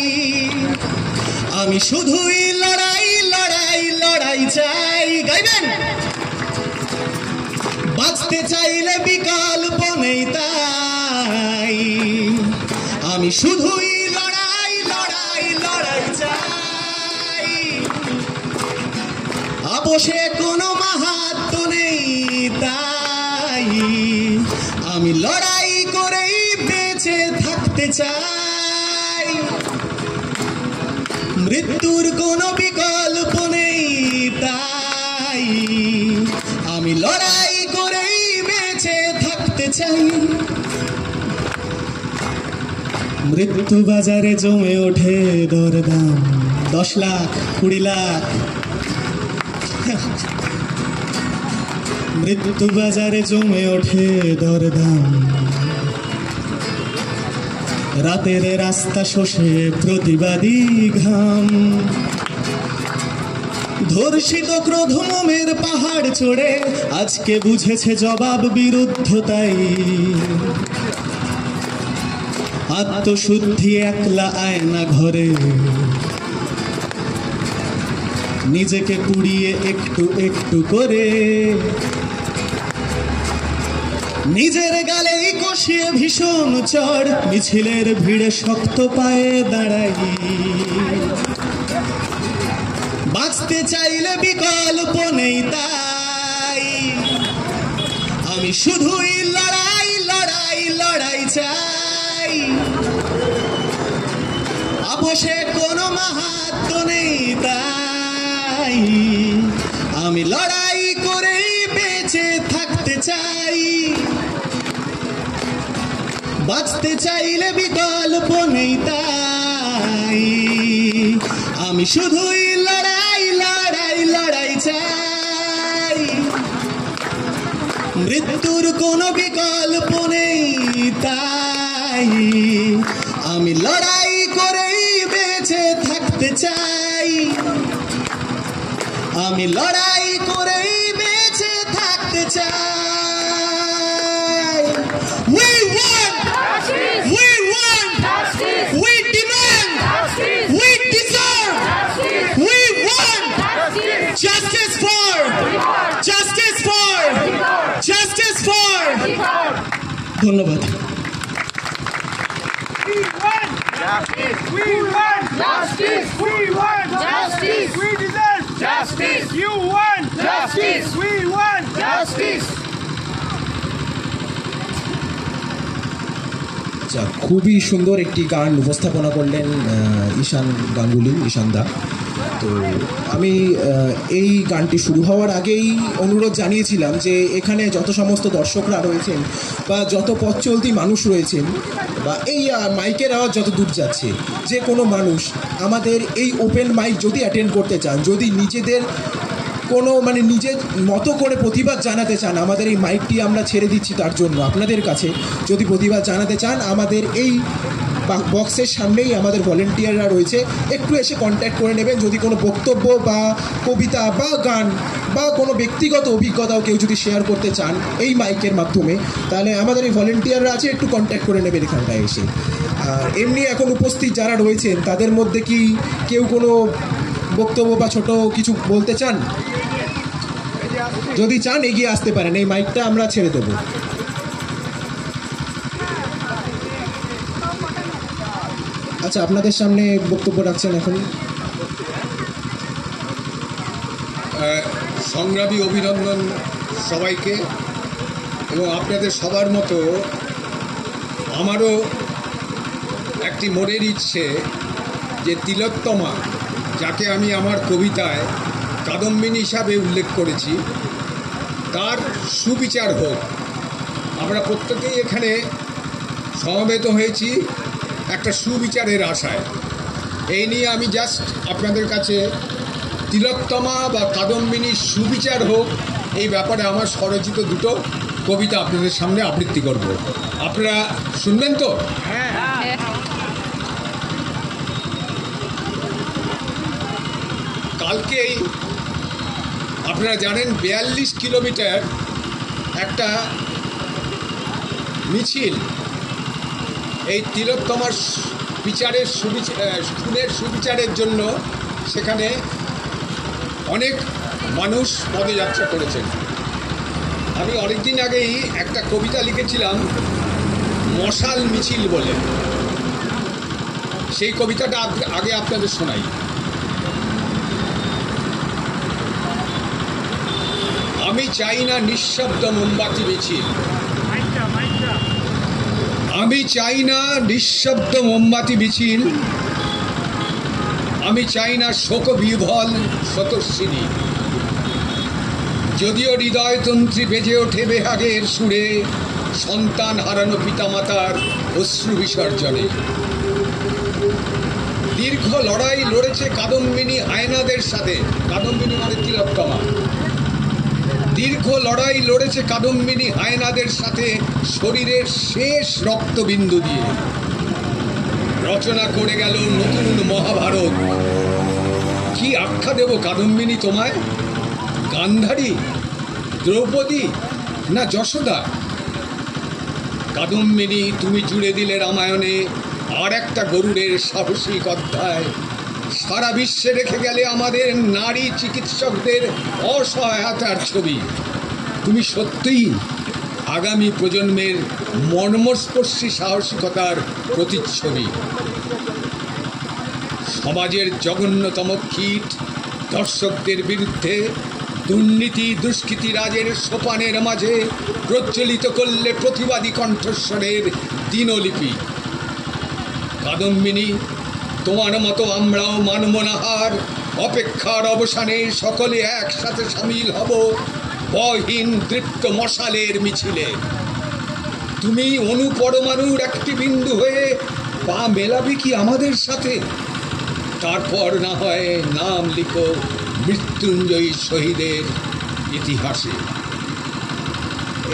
আমি শুধুই লড়াই লড়াই লড়াই চাই গাইবেন বাঁচতে চাইলে বিকল্প নেই তাই আমি শুধুই লড়াই লড়াই লড়াই চাই আপোষে কোনো মাহাত্ম নেই তাই আমি লড়াই করেই বেঁচে থাকতে চাই মৃত্যুর কোনো বিকল্প নেই তাই আমি লড়াই করেই বেঁচে থাকতে চাই মৃত্যু বাজারে জমে ওঠে দরদাম 10 লাখ 20 লাখ মৃত্যু বাজারে জমে ওঠে দরদাম রাতের রাস্তা শোষে প্রতিবাদী ঘাম ধর্ষিত ক্রোধ মোমের পাহাড় চড়ে আজকে বুঝেছে জবাব বিরুদ্ধতাই আত্মশুদ্ধি একলা আয়না ঘরে নিজেকে কুড়িয়ে একটু একটু করে নিজের গালেই কষিয়ে ভীষণ চড় মিছিলের ভিড়ে শক্ত পায়ে দাঁড়াই বাঁচতে চাইলে বিকল্প নেই তাই আমি শুধুই লড়াই লড়াই লড়াই চাই আপোষে কোনো মাহাত্ম নেই তাই আমি লড়াই করেই বেঁচে থাকতে চাই বাঁচতে চাইলে বিকল্প নেই তাই আমি শুধুই লড়াই লড়াই লড়াই চাই মৃত্যুর কোনো বিকল্প নেই তাই আমি লড়াই করেই বেঁচে থাকতে চাই আমি লড়াই করেই বেঁচে থাকতে চাই We won! We won! We demand! We deserve! We won! Justice for! Justice for! Justice for! ধন্যবাদ We won! Justice! We won! Justice! We deserve! Justice! You won! Justice! We won! Justice! আচ্ছা, খুবই সুন্দর একটি গান উপস্থাপনা করলেন ঈশান গাঙ্গুলি, ঈশানদা। তো আমি এই গানটি শুরু হওয়ার আগেই অনুরোধ জানিয়েছিলাম যে এখানে যত সমস্ত দর্শকরা রয়েছেন বা যত পথ চলতি মানুষ রয়েছেন বা এই মাইকের আওয়াজ যত দূর যাচ্ছে, যে কোনো মানুষ আমাদের এই ওপেন মাইক যদি অ্যাটেন্ড করতে চান, যদি নিজেদের কোনো নিজের মতো করে প্রতিবাদ জানাতে চান, আমাদের এই মাইকটি আমরা ছেড়ে দিচ্ছি তার জন্য আপনাদের কাছে। যদি প্রতিবাদ জানাতে চান, আমাদের এই বক্সের সামনেই আমাদের ভলেন্টিয়াররা রয়েছে, একটু এসে কন্ট্যাক্ট করে নেবেন। যদি কোনো বক্তব্য বা কবিতা বা গান বা কোনো ব্যক্তিগত অভিজ্ঞতাও কেউ যদি শেয়ার করতে চান এই মাইকের মাধ্যমে, তাহলে আমাদের এই ভলেন্টিয়াররা আছে, একটু কন্ট্যাক্ট করে নেবেন এখানটায় এসে। আর এমনি এখন উপস্থিত যারা রয়েছেন তাদের মধ্যে কি কেউ কোনো বক্তব্য বা ছোট কিছু বলতে চান? যদি চান এগিয়ে আসতে পারেন, এই মাইকটা আমরা ছেড়ে দেব। আচ্ছা, আপনাদের সামনে বক্তব্য রাখছেন এখন। সংগ্রামী অভিনন্দন সবাইকে, এবং আপনাদের সবার মতো আমারও একটি মনের ইচ্ছে যে তিলোত্তমা, যাকে আমি আমার কবিতায় কাদম্বিনী হিসাবে উল্লেখ করেছি, তার সুবিচার হোক। আমরা প্রত্যেকেই এখানে সমবেত হয়েছি একটা সুবিচারের আশায়। এই নিয়ে আমি জাস্ট আপনাদের কাছে তিলোত্তমা বা কাদম্বিনীর সুবিচার হোক এই ব্যাপারে আমার স্বরচিত দুটো কবিতা আপনাদের সামনে আবৃত্তি করব। আপনারা শুনবেন তো? কালকেই আপনারা জানেন 42 কিলোমিটার একটা মিছিল এই তিলোত্তমার খুনের সুবিচারের জন্য সেখানে অনেক মানুষ পদযাত্রা করেছেন। আমি অনেকদিন আগেই একটা কবিতা লিখেছিলাম মশাল মিছিল বলে, সেই কবিতাটা আগে আপনাদের শোনাই। আমি চাই না নিঃশব্দ মোমবাতি মিছিল, আমি চাই না নিঃশব্দ মোমবাতি মিছিল, আমি চাই না শোক বিহ্বল শতস্বিনী। যদিও হৃদয়তন্ত্রী বেজে ওঠে বেহাগের সুরে সন্তান হারানো পিতামাতার অশ্রু বিসর্জনে। দীর্ঘ লড়াই লড়েছে কাদম্বিনী হায়নাদের সাথে, কাদম্বিনী মানে তিলোত্তমা। দীর্ঘ লড়াই লড়েছে কাদম্বিনী হায়নাদের সাথে শরীরের শেষ রক্তবিন্দু দিয়ে। রচনা করে গেল নতুন মহাভারত। কি আখ্যা দেব কাদম্বিনী তোমায়? গান্ধারী, দ্রৌপদী না যশোদা? কাদম্বিনী তুমি জুড়ে দিলে রামায়ণে আর একটা গরুড়ের সাহসিক অধ্যায়। সারা বিশ্বে রেখে গেলে আমাদের নারী চিকিৎসকদের অসহায়তার ছবি। তুমি সত্যিই আগামী প্রজন্মের মর্মস্পর্শী সাহসিকতার প্রতিচ্ছবি। সমাজের জঘন্যতম কীট দর্শকদের বিরুদ্ধে দুর্নীতি দুষ্কৃতি রাজের সোপানের মাঝে প্রজ্বলিত করলে প্রতিবাদী কণ্ঠস্বরের দিনলিপি। কাদম্বিনী, তোমার মতো আমরাও মানব না হার। অপেক্ষার অবসানে সকলে একসাথে সামিল হব বহীন দৃপ্ত মশালের মিছিলে। তুমি অনুপরমাণুর একটি বিন্দু হয়ে পা মেলাবে কি আমাদের সাথে? তারপর না হয় নাম লিখো মৃত্যুঞ্জয়ী শহীদের ইতিহাসে।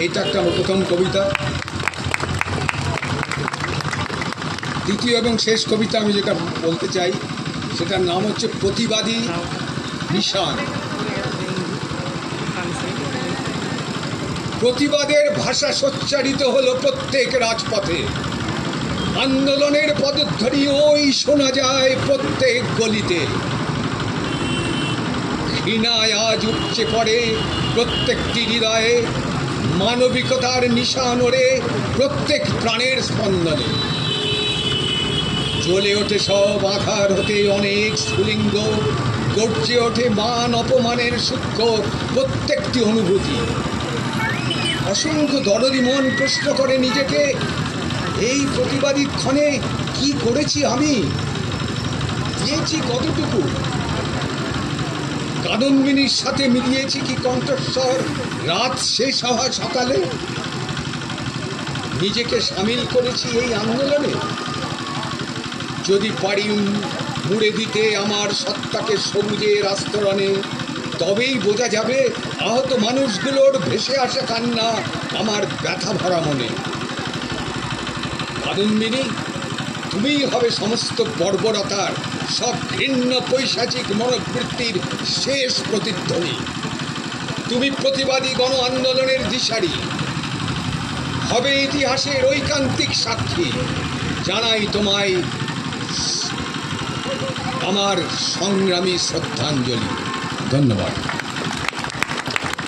এইটা একটা প্রথম কবিতা। দ্বিতীয় এবং শেষ কবিতা আমি যেটা বলতে চাই সেটার নাম হচ্ছে প্রতিবাদী নিশান। প্রতিবাদের ভাষা সোচ্চারিত হলো প্রত্যেক রাজপথে। আন্দোলনের পদধ্বনি ওই শোনা যায় প্রত্যেক গলিতে। ঘৃণায় আজ উপচে পড়ে প্রত্যেকটি হৃদয়ে, মানবিকতার নিশান ওড়ে প্রত্যেক প্রাণের স্পন্দনে। জ্বলে ওঠে সব আধার হতে অনেক স্ফুলিঙ্গ, গর্জে ওঠে মান অপমানের সূক্ষ্ম প্রত্যেকটি অনুভূতি। অসংখ্য দরদি মন প্রশ্ন করে নিজেকে, এই প্রতিবাদী ক্ষণে কি করেছি আমি, দিয়েছি কতটুকু? কাদম্বিনীর সাথে মিলিয়েছি কি কণ্ঠস্বর রাত শেষ হওয়া সকালে? নিজেকে সামিল করেছি এই আন্দোলনে। যদি পারি মুড়ে দিতে আমার সত্তাকে সবুজের আস্তরণে, তবেই বোঝা যাবে আহত মানুষগুলোর ভেসে আসা কান্না আমার ব্যথা ভরা মনে। কাদম্বিনী, তুমিই হবে সমস্ত বর্বরতার, সব ঘৃণ্য পৈশাচিক মনোবৃত্তির শেষ প্রতিধ্বনি। তুমি প্রতিবাদী গণ আন্দোলনের দিশারি, হবে ইতিহাসের ঐকান্তিক সাক্ষী। জানাই তোমায় আমার সংগ্রামী শ্রদ্ধাঞ্জলি। ধন্যবাদ।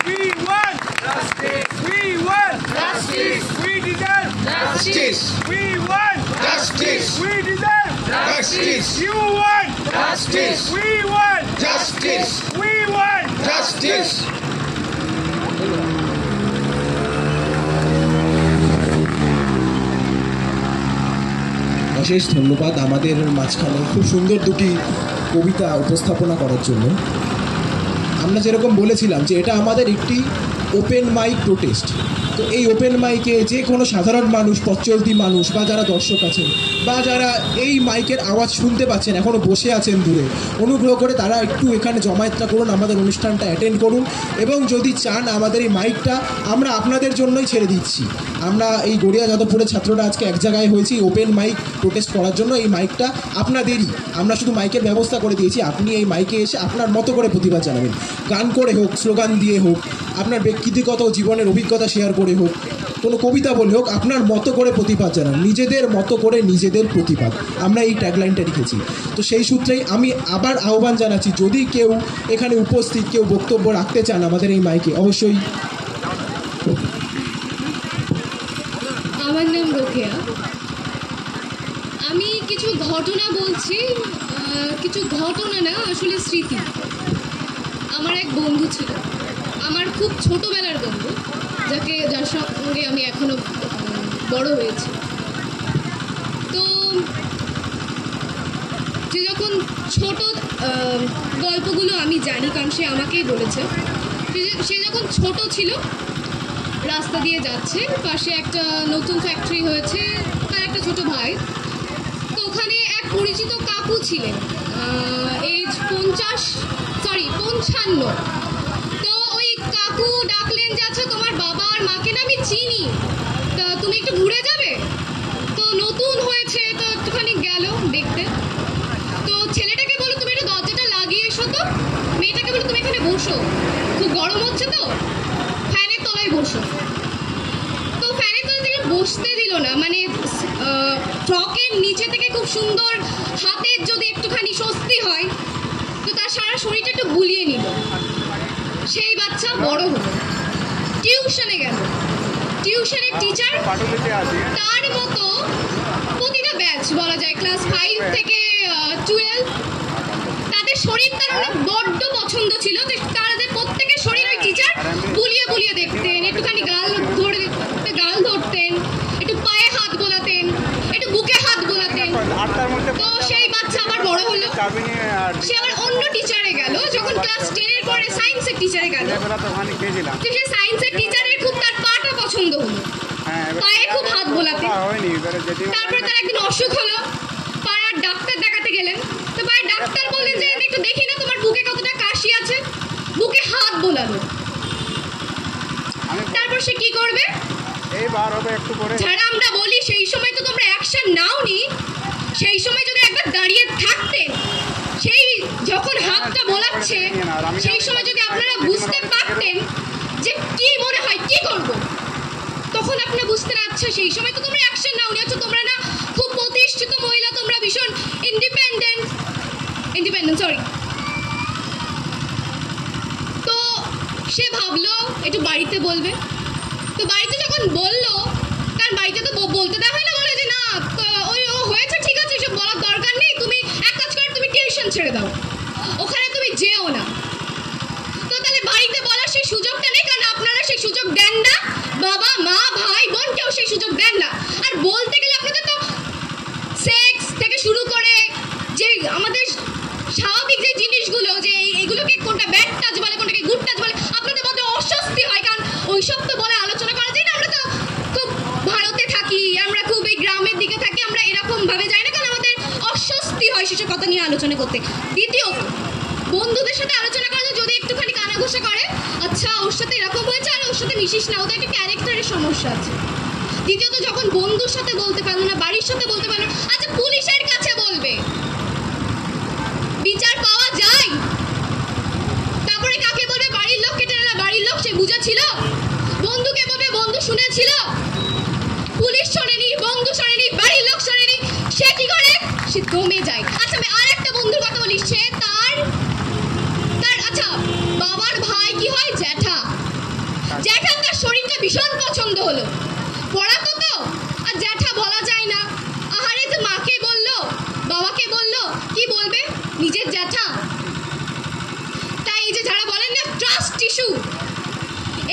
We want justice. We want justice. We deserve justice. We want justice. We deserve justice. You want justice. We want justice. We want justice. অশেষ ধন্যবাদ আমাদের মাঝখানে খুব সুন্দর দুটি কবিতা উপস্থাপনা করার জন্য। আমরা যেরকম বলেছিলাম যে এটা আমাদের একটি ওপেন মাইক প্রোটেস্ট, তো এই ওপেন মাইকে যে কোনো সাধারণ মানুষ, পথচলতি মানুষ বা যারা দর্শক আছেন বা যারা এই মাইকের আওয়াজ শুনতে পাচ্ছেন, এখনও বসে আছেন দূরে, অনুগ্রহ করে তারা একটু এখানে জমায়েতটা করুন, আমাদের অনুষ্ঠানটা অ্যাটেন্ড করুন এবং যদি চান আমাদের এই মাইকটা আমরা আপনাদের জন্যই ছেড়ে দিচ্ছি। আমরা এই গড়িয়া যাদবপুরের ছাত্ররা আজকে এক জায়গায় হয়েছি ওপেন মাইক প্রোটেস্ট করার জন্য। এই মাইকটা আপনাদেরই, আমরা শুধু মাইকের ব্যবস্থা করে দিয়েছি। আপনি এই মাইকে এসে আপনার মতো করে প্রতিবাদ জানাবেন, গান করে হোক, স্লোগান দিয়ে হোক, আপনার ব্যক্তিগত জীবনের অভিজ্ঞতা শেয়ার করে হোক, কোনো কবিতা বলে হোক, আপনার মতো করে প্রতিবাদ জানান, নিজেদের মতো করে নিজেদের প্রতিবাদ। আমরা এই ট্যাগলাইনটা রেখেছি। তো সেই সূত্রেই আমি আবার আহ্বান জানাচ্ছি, যদি কেউ এখানে উপস্থিত কেউ বক্তব্য রাখতে চান আমাদের এই মাইকে, অবশ্যই। আমার নাম রোকেয়া। আমি কিছু ঘটনা বলছি, কিছু ঘটনা না, আসলে স্মৃতি। আমার এক বন্ধু ছিল, আমার খুব ছোটবেলার বন্ধু, যার সঙ্গে আমি এখনো বড় হয়েছি। তো যে যখন ছোট গল্পগুলো আমি জানি, কারণ সে আমাকেই বলেছে, সে যখন ছোট ছিল রাস্তা দিয়ে যাচ্ছে, পাশে একটা নতুন ফ্যাক্টরি হয়েছে, তার একটা ছোট ভাই। তো ওখানে এক পরিচিত কাকু ছিলেন, এজ 55। তো ওই কাকু ডাকলেন যে আচ্ছা তোমার বাবা আর মাকে না আমি চিনি, তা তুমি একটু ঘুরে যাবে। তো নতুন হয়েছে তো একটুখানি গেল দেখতে। তো ছেলেটাকে বলো তুমি একটু দরজাটা লাগিয়ে এসো, তো মেয়েটাকে বলো তুমি এখানে বসো, খুব গরম হচ্ছে তো ফ্যানের তলায় বসো। তো ফ্যানের তলায় থেকে বসতে দিল না, মানে ফ্রকের নিচে থেকে খুব সুন্দর হাতের যদি একটুখানি স্বস্তি হয় তো তার সারা শরীরটা একটু বুলিয়ে নিল। সেই বাচ্চা বড় হলো, টিউশনে গেল, টিউশনের টিচার তার মতো প্রতিটা ব্যাচ বলা যায় ক্লাস 5 থেকে 12 তাদের শরীর তার অনেক বড্ড পছন্দ ছিল। তো তাদের প্রত্যেকের শরীর ওই টিচার বুলিয়ে বুলিয়ে দেখতেন, একটুখানি গাল ধরতেন, একটু পায়ে হাত বোলাতেন, একটু বুকে হাত বোলাতেন। তো সেই বাচ্চা আবার বড় হলো, সে আবার অন্য টিচারে গেল। যখন ক্লাস 10-এর পরে সায়েন্সের টিচারে গেল, তো সে সায়েন্সের টিচারের খুব তার পাটা পছন্দ হলো, পায়ে খুব হাত বোলাতেন। তারপরে তার একদিন অসুখ হলো, পাড়ার ডাক্তার দেখাতে গেলেন। তো পাড়ার ডাক্তার বললেন যে একটু দেখি না তোমার বুকে কতটা কাশি আছে, বুকে হাত বোলালো। তারপর সে কি করবে, যারা আমরা বলি সেই সময় তো তোমরা অ্যাকশন নাওনি, সেই সময় যদি একবার দাঁড়িয়ে থাকতেন, সেই যখন হাতটা বোলাচ্ছে সেই সময় যদি আপনারা বুঝতে পারতেন যে কি মনে হয় কি করব, তখন আপনি বুঝতেন আচ্ছা সেই সময় তো তোমরা অ্যাকশন নাওনি, আচ্ছা তোমরা না খুব প্রতিষ্ঠিত মহিলা, তোমরা ভীষণ ইন্ডিপেন্ডেন্ট। তো সে ভাবলো একটু বাড়িতে বলবে। তো বাড়িতে যখন বললো, কারণ বাড়িতে তো বলতে দেওয়া হয় না, বলে যে না ওই ও হয়েছে ঠিক আছে, এসব বলার দরকার নেই, তুমি এক কাজ করো তুমি টিউশন ছেড়ে দাও, ওখানে তুমি যেও না। তো তাহলে বাড়িতে বলার সেই সুযোগটা নেই, কারণ আপনারা সেই সুযোগ দেন না, বাবা মা ভাই বোন কেউ সেই সুযোগ দেন না। আর বলতে গেলে আপনাদের তো সেক্স থেকে শুরু করে যে আমাদের স্বাভাবিক যে জিনিসগুলো, যে এগুলোকে কোনটা ব্যাড টাচ বলে কোনটাকে গুড টাচ বলে, আপনাদের মধ্যে অস্বস্তি হয়, কারণ ওইসব তো বলে আলোচনা করা যায় না। আমরা তো খুব ভারতে থাকি, আমরা খুব এই গ্রামের দিকে থাকি, আমরা এরকম ভাবে যাই না, কারণ আমাদের অস্বস্তি হয় সেসব কথা নিয়ে আলোচনা করতে। দ্বিতীয়ত বন্ধুদের সাথে আলোচনা করলে যদি একটুখানি কানাঘুষা করে, আচ্ছা ওর সাথে এরকম হয়েছে আর ওর সাথে মিশিস না, ওদের একটা ক্যারেক্টারের সমস্যা আছে। দ্বিতীয়ত যখন বন্ধুর সাথে বলতে পারলো না, বাড়ির সাথে বলতে পারলো, আচ্ছা পুলিশের কাছে বলবে, বিচার পাওয়া যায়। তারপরে কাকে বলবে, বাড়ির লোক কেটে না, বাড়ির লোক সে বুঝেছিল, বন্ধুকে বলবে বন্ধু শুনেছিল, পুলিশ শোনেনি, বন্ধু শোনেনি, বাড়ির লোক শোনেনি, সে কি করে, সে দমে যায়। আচ্ছা আমি আর একটা বন্ধুর কথা বলি, সে তার আচ্ছা বাবার ভাই কি হয়, জ্যাঠা তার শরীরটা ভীষণ পছন্দ হলো, পড়াতো তো, আর জ্যাঠা বলা যায় না, আহারে তো মাকে বললো বাবাকে বললো, কি বলবে নিজের জ্যাঠা। তাই এই যে যারা বলেন না ট্রাস্ট ইস্যু,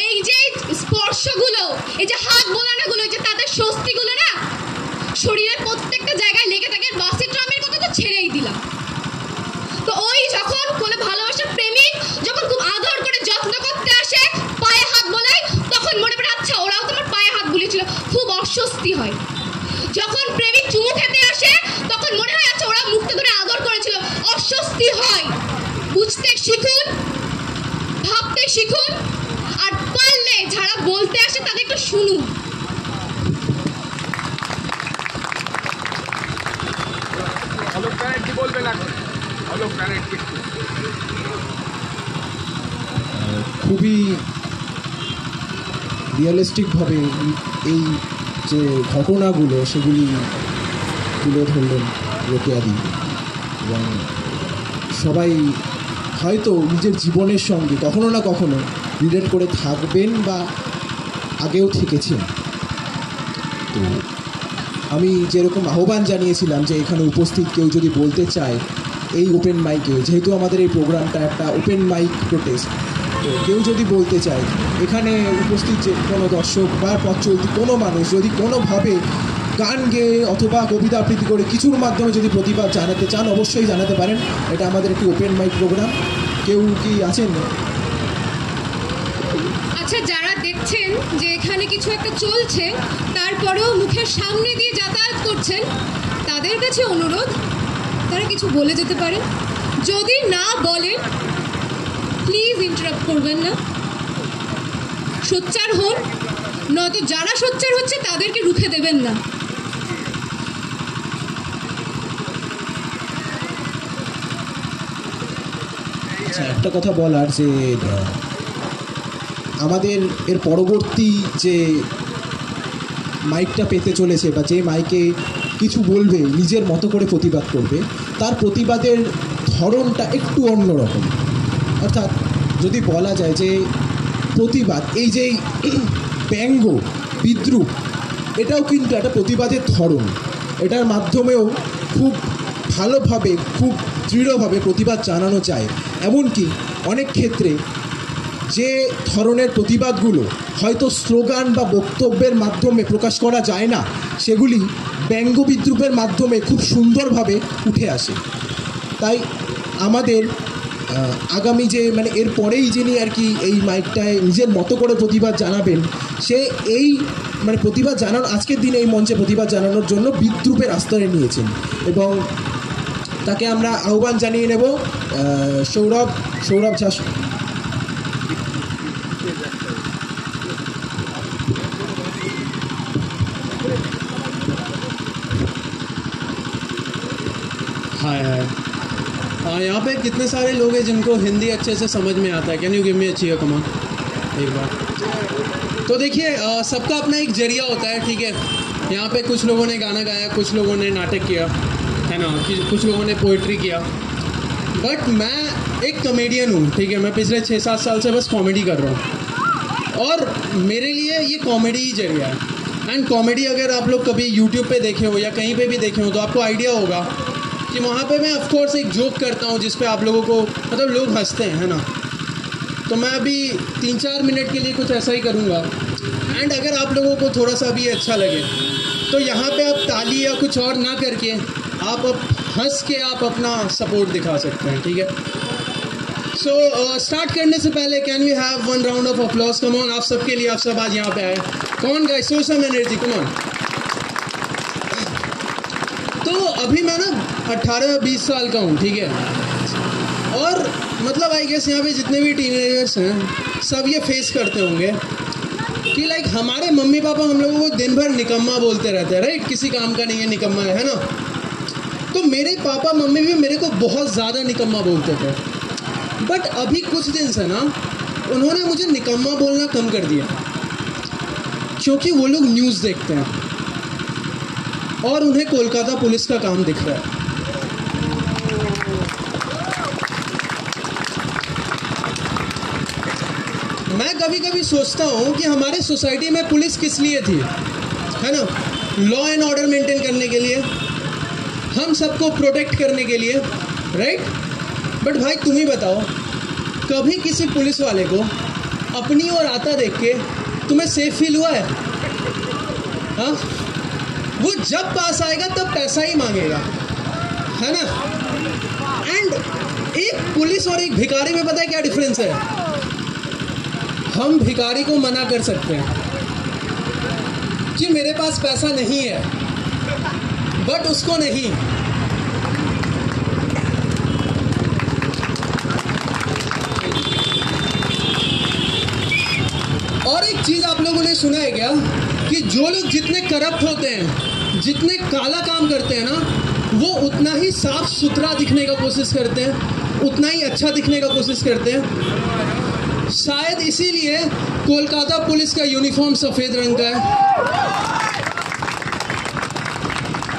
এই যে স্পর্শগুলো, এই যে হাত বোলানোগুলো, এই যে তাদের স্বস্তিগুলো না শরীরের প্রত্যেকটা জায়গায় লেগে থাকে। বাসে ট্রামের কথা তো ছেড়েই দিলাম। তো ওই যখন কোনো ভালোবাসার প্রেমিক যখন খুব আদর করে যত্ন করতে আসে, পায়ে হাত বোলায়, তখন মনে পড়ে আচ্ছা ওরাও তোমার কি বলবেন এখন অলোক রানের কীর্তি? খুবই রিয়েলিস্টিকভাবে এই যে ঘটনাগুলো সেগুলি তুলে ধরলেন রোকেয়াদি, এবং সবাই হয়তো নিজের জীবনের সঙ্গে কখনো না কখনো রিলেট করে থাকবেন বা আগেও থেকেছেন। তো আমি যেরকম আহ্বান জানিয়েছিলাম যে এখানে উপস্থিত কেউ যদি বলতে চায় এই ওপেন মাইকে, যেহেতু আমাদের এই প্রোগ্রামটা একটা ওপেন মাইক প্রোটেস্ট, তো কেউ যদি বলতে চায় এখানে উপস্থিত যে কোনো দর্শক বা পথ চলতি কোনো মানুষ যদি কোনোভাবে গান গেয়ে অথবা কবিতা আবৃত্তি করে কিছুর মাধ্যমে যদি প্রতিবাদ জানাতে চান অবশ্যই জানাতে পারেন। এটা আমাদের একটি ওপেন মাইক প্রোগ্রাম। কেউ কি আছেন? আচ্ছা, যারা দেখছেন যে এখানে কিছু একটা চলছে তারপরেও মুখের সামনে দিয়ে যাতায়াত করছেন, তাদের কাছে অনুরোধ তারা কিছু বলে যেতে পারেন। যদি না বলেন প্লিজ ইন্টারাপ্ট করবেন না, সোচ্চার হন, নয়তো যারা সোচ্চার হচ্ছে তাদেরকে রুখে দেবেন না। আচ্ছা, একটা কথা বলার যে আমাদের এর পরবর্তী যে মাইকটা পেতে চলেছে বা যে মাইকে কিছু বলবে, নিজের মতো করে প্রতিবাদ করবে, তার প্রতিবাদের ধরনটা একটু অন্যরকম। অর্থাৎ যদি বলা যায় যে প্রতিবাদ, এই যে ব্যঙ্গ বিদ্রুপ, এটাও কিন্তু একটা প্রতিবাদের ধরন। এটার মাধ্যমেও খুব ভালোভাবে খুব দৃঢ়ভাবে প্রতিবাদ জানানো যায়। এমনকি অনেক ক্ষেত্রে যে ধরনের প্রতিবাদগুলো হয়তো স্লোগান বা বক্তব্যের মাধ্যমে প্রকাশ করা যায় না, সেগুলি ব্যঙ্গ বিদ্রুপের মাধ্যমে খুব সুন্দরভাবে উঠে আসে। তাই আমাদের আগামী যে এর পরেই যিনি আর কি এই মাইকটায় নিজের মতো করে প্রতিবাদ জানাবেন, সে এই প্রতিবাদ জানানোর আজকের দিনে এই মঞ্চে প্রতিবাদ জানানোর জন্য বিদ্রুপের আশ্রয় নিয়েছেন, এবং তাকে আমরা আহ্বান জানিয়ে নেব। সৌরভ ঝা। हाय यहाँ पे कितने सारे लोग हैं जिनको हिंदी अच्छे से समझ में आता है? कैन यू गिव मी अच्छी कमान एक बार? तो देखिए, सबका अपना एक जरिया होता है, ठीक है। यहाँ पे कुछ लोगों ने गाना गाया, कुछ लोगों ने नाटक किया, है ना, कुछ लोगों ने पोइट्री किया, बट मैं एक कॉमेडियन हूँ, ठीक है। मैं पिछले 6-7 साल से बस कॉमेडी कर रहा हूँ, और मेरे लिए ये कॉमेडी ही जरिया है। एंड कॉमेडी अगर आप लोग कभी यूट्यूब पे देखे हो या कहीं पे भी देखे हो तो आपको आइडिया होगा कि वहाँ पे मैं ऑफकोर्स एक जोक करता हूँ जिस पे आप लोगों को लोग हंसते हैं, है ना। तो मैं अभी 3-4 मिनट के लिए कुछ ऐसा ही करूँगा। एंड अगर आप लोगों को थोड़ा सा भी अच्छा लगे तो यहाँ पे आप ताली या कुछ और ना करके आप हंस के आप अपना सपोर्ट दिखा सकते हैं, ठीक है। सो स्टार्ट करने से पहले can we have 1 round of applause? Come on, आप सबके लिए, आप सब आज यहाँ पे आए। कौन guys, show some energy, come on. तो अभी मैं ना 18-20 साल का हूँ, ठीक है। और आई गेस यहाँ पे जितने भी टीनेजर्स हैं सब ये फेस करते होंगे कि लाइक हमारे मम्मी पापा हम लोगों को दिन भर निकम्मा बोलते रहते हैं, राइट। किसी काम का नहीं है, निकम्मा है ना। तो मेरे पापा मम्मी भी मेरे को बहुत ज़्यादा निकम्मा बोलते थे, बट अभी कुछ दिन से ना उन्होंने मुझे निकम्मा बोलना कम कर दिया, क्योंकि वो लोग न्यूज़ देखते हैं और उन्हें कोलकाता पुलिस का काम दिख रहा है। मैं कभी कभी सोचता हूँ कि हमारे सोसाइटी में पुलिस किस लिए थी, है ना। लॉ एंड ऑर्डर मेंटेन करने के लिए, हम सबको प्रोटेक्ट करने के लिए, राइट। बट भाई तुम ही बताओ, कभी किसी पुलिस वाले को अपनी ओर आता देख के तुम्हें सेफ फील हुआ है? हाँ, वो जब पास आएगा तब पैसा ही मांगेगा, है ना। एंड एक पुलिस और एक भिखारी में पता है क्या डिफरेंस है? हम भिखारी को मना कर सकते हैं कि मेरे पास पैसा नहीं है, बट उसको नहीं। और एक चीज़ आप लोगों ने सुना है क्या कि जो लोग जितने करप्ट होते हैं, जितने काला काम करते हैं ना, वो उतना ही साफ सुथरा दिखने का कोशिश करते हैं, उतना ही अच्छा दिखने का कोशिश करते हैं। शायद इसीलिए कोलकाता पुलिस का यूनिफॉर्म सफ़ेद रंग का है।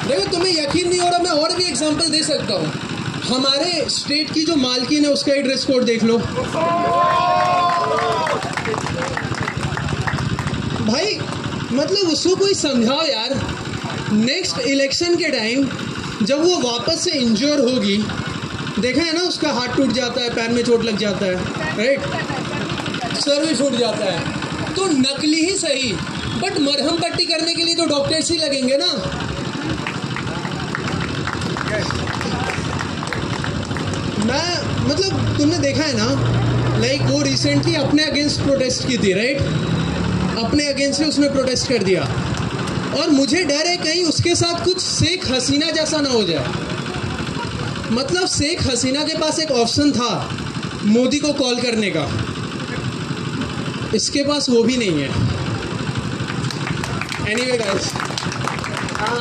देखो, तुम्हें यकीन नहीं हो रहा, मैं और भी एग्जांपल दे सकता हूँ। हमारे स्टेट की जो मालकिन है उसका ही ड्रेस कोड देख लो भाई। मतलब उसको कोई समझाओ यार, नेक्स्ट इलेक्शन के टाइम जब वो वापस से इंजोर होगी, देखा है ना, उसका हाथ टूट जाता है, पैर में चोट लग जाता है, राइट, सर भी छूट जाता है, तो नकली ही सही बट मरहम पट्टी करने के लिए तो डॉक्टर्स ही लगेंगे ना। मैं मतलब तुमने देखा है ना, लाइक वो रिसेंटली अपने अगेंस्ट प्रोटेस्ट की थी, राइट, अपने अगेंस्ट से उसने प्रोटेस्ट कर दिया, और मुझे डर है कहीं उसके साथ कुछ शेख हसीना जैसा ना हो जाए। मतलब शेख हसीना के पास एक ऑप्शन था मोदी को कॉल करने का, इसके पास वो भी नहीं है। एनीवे गाइस,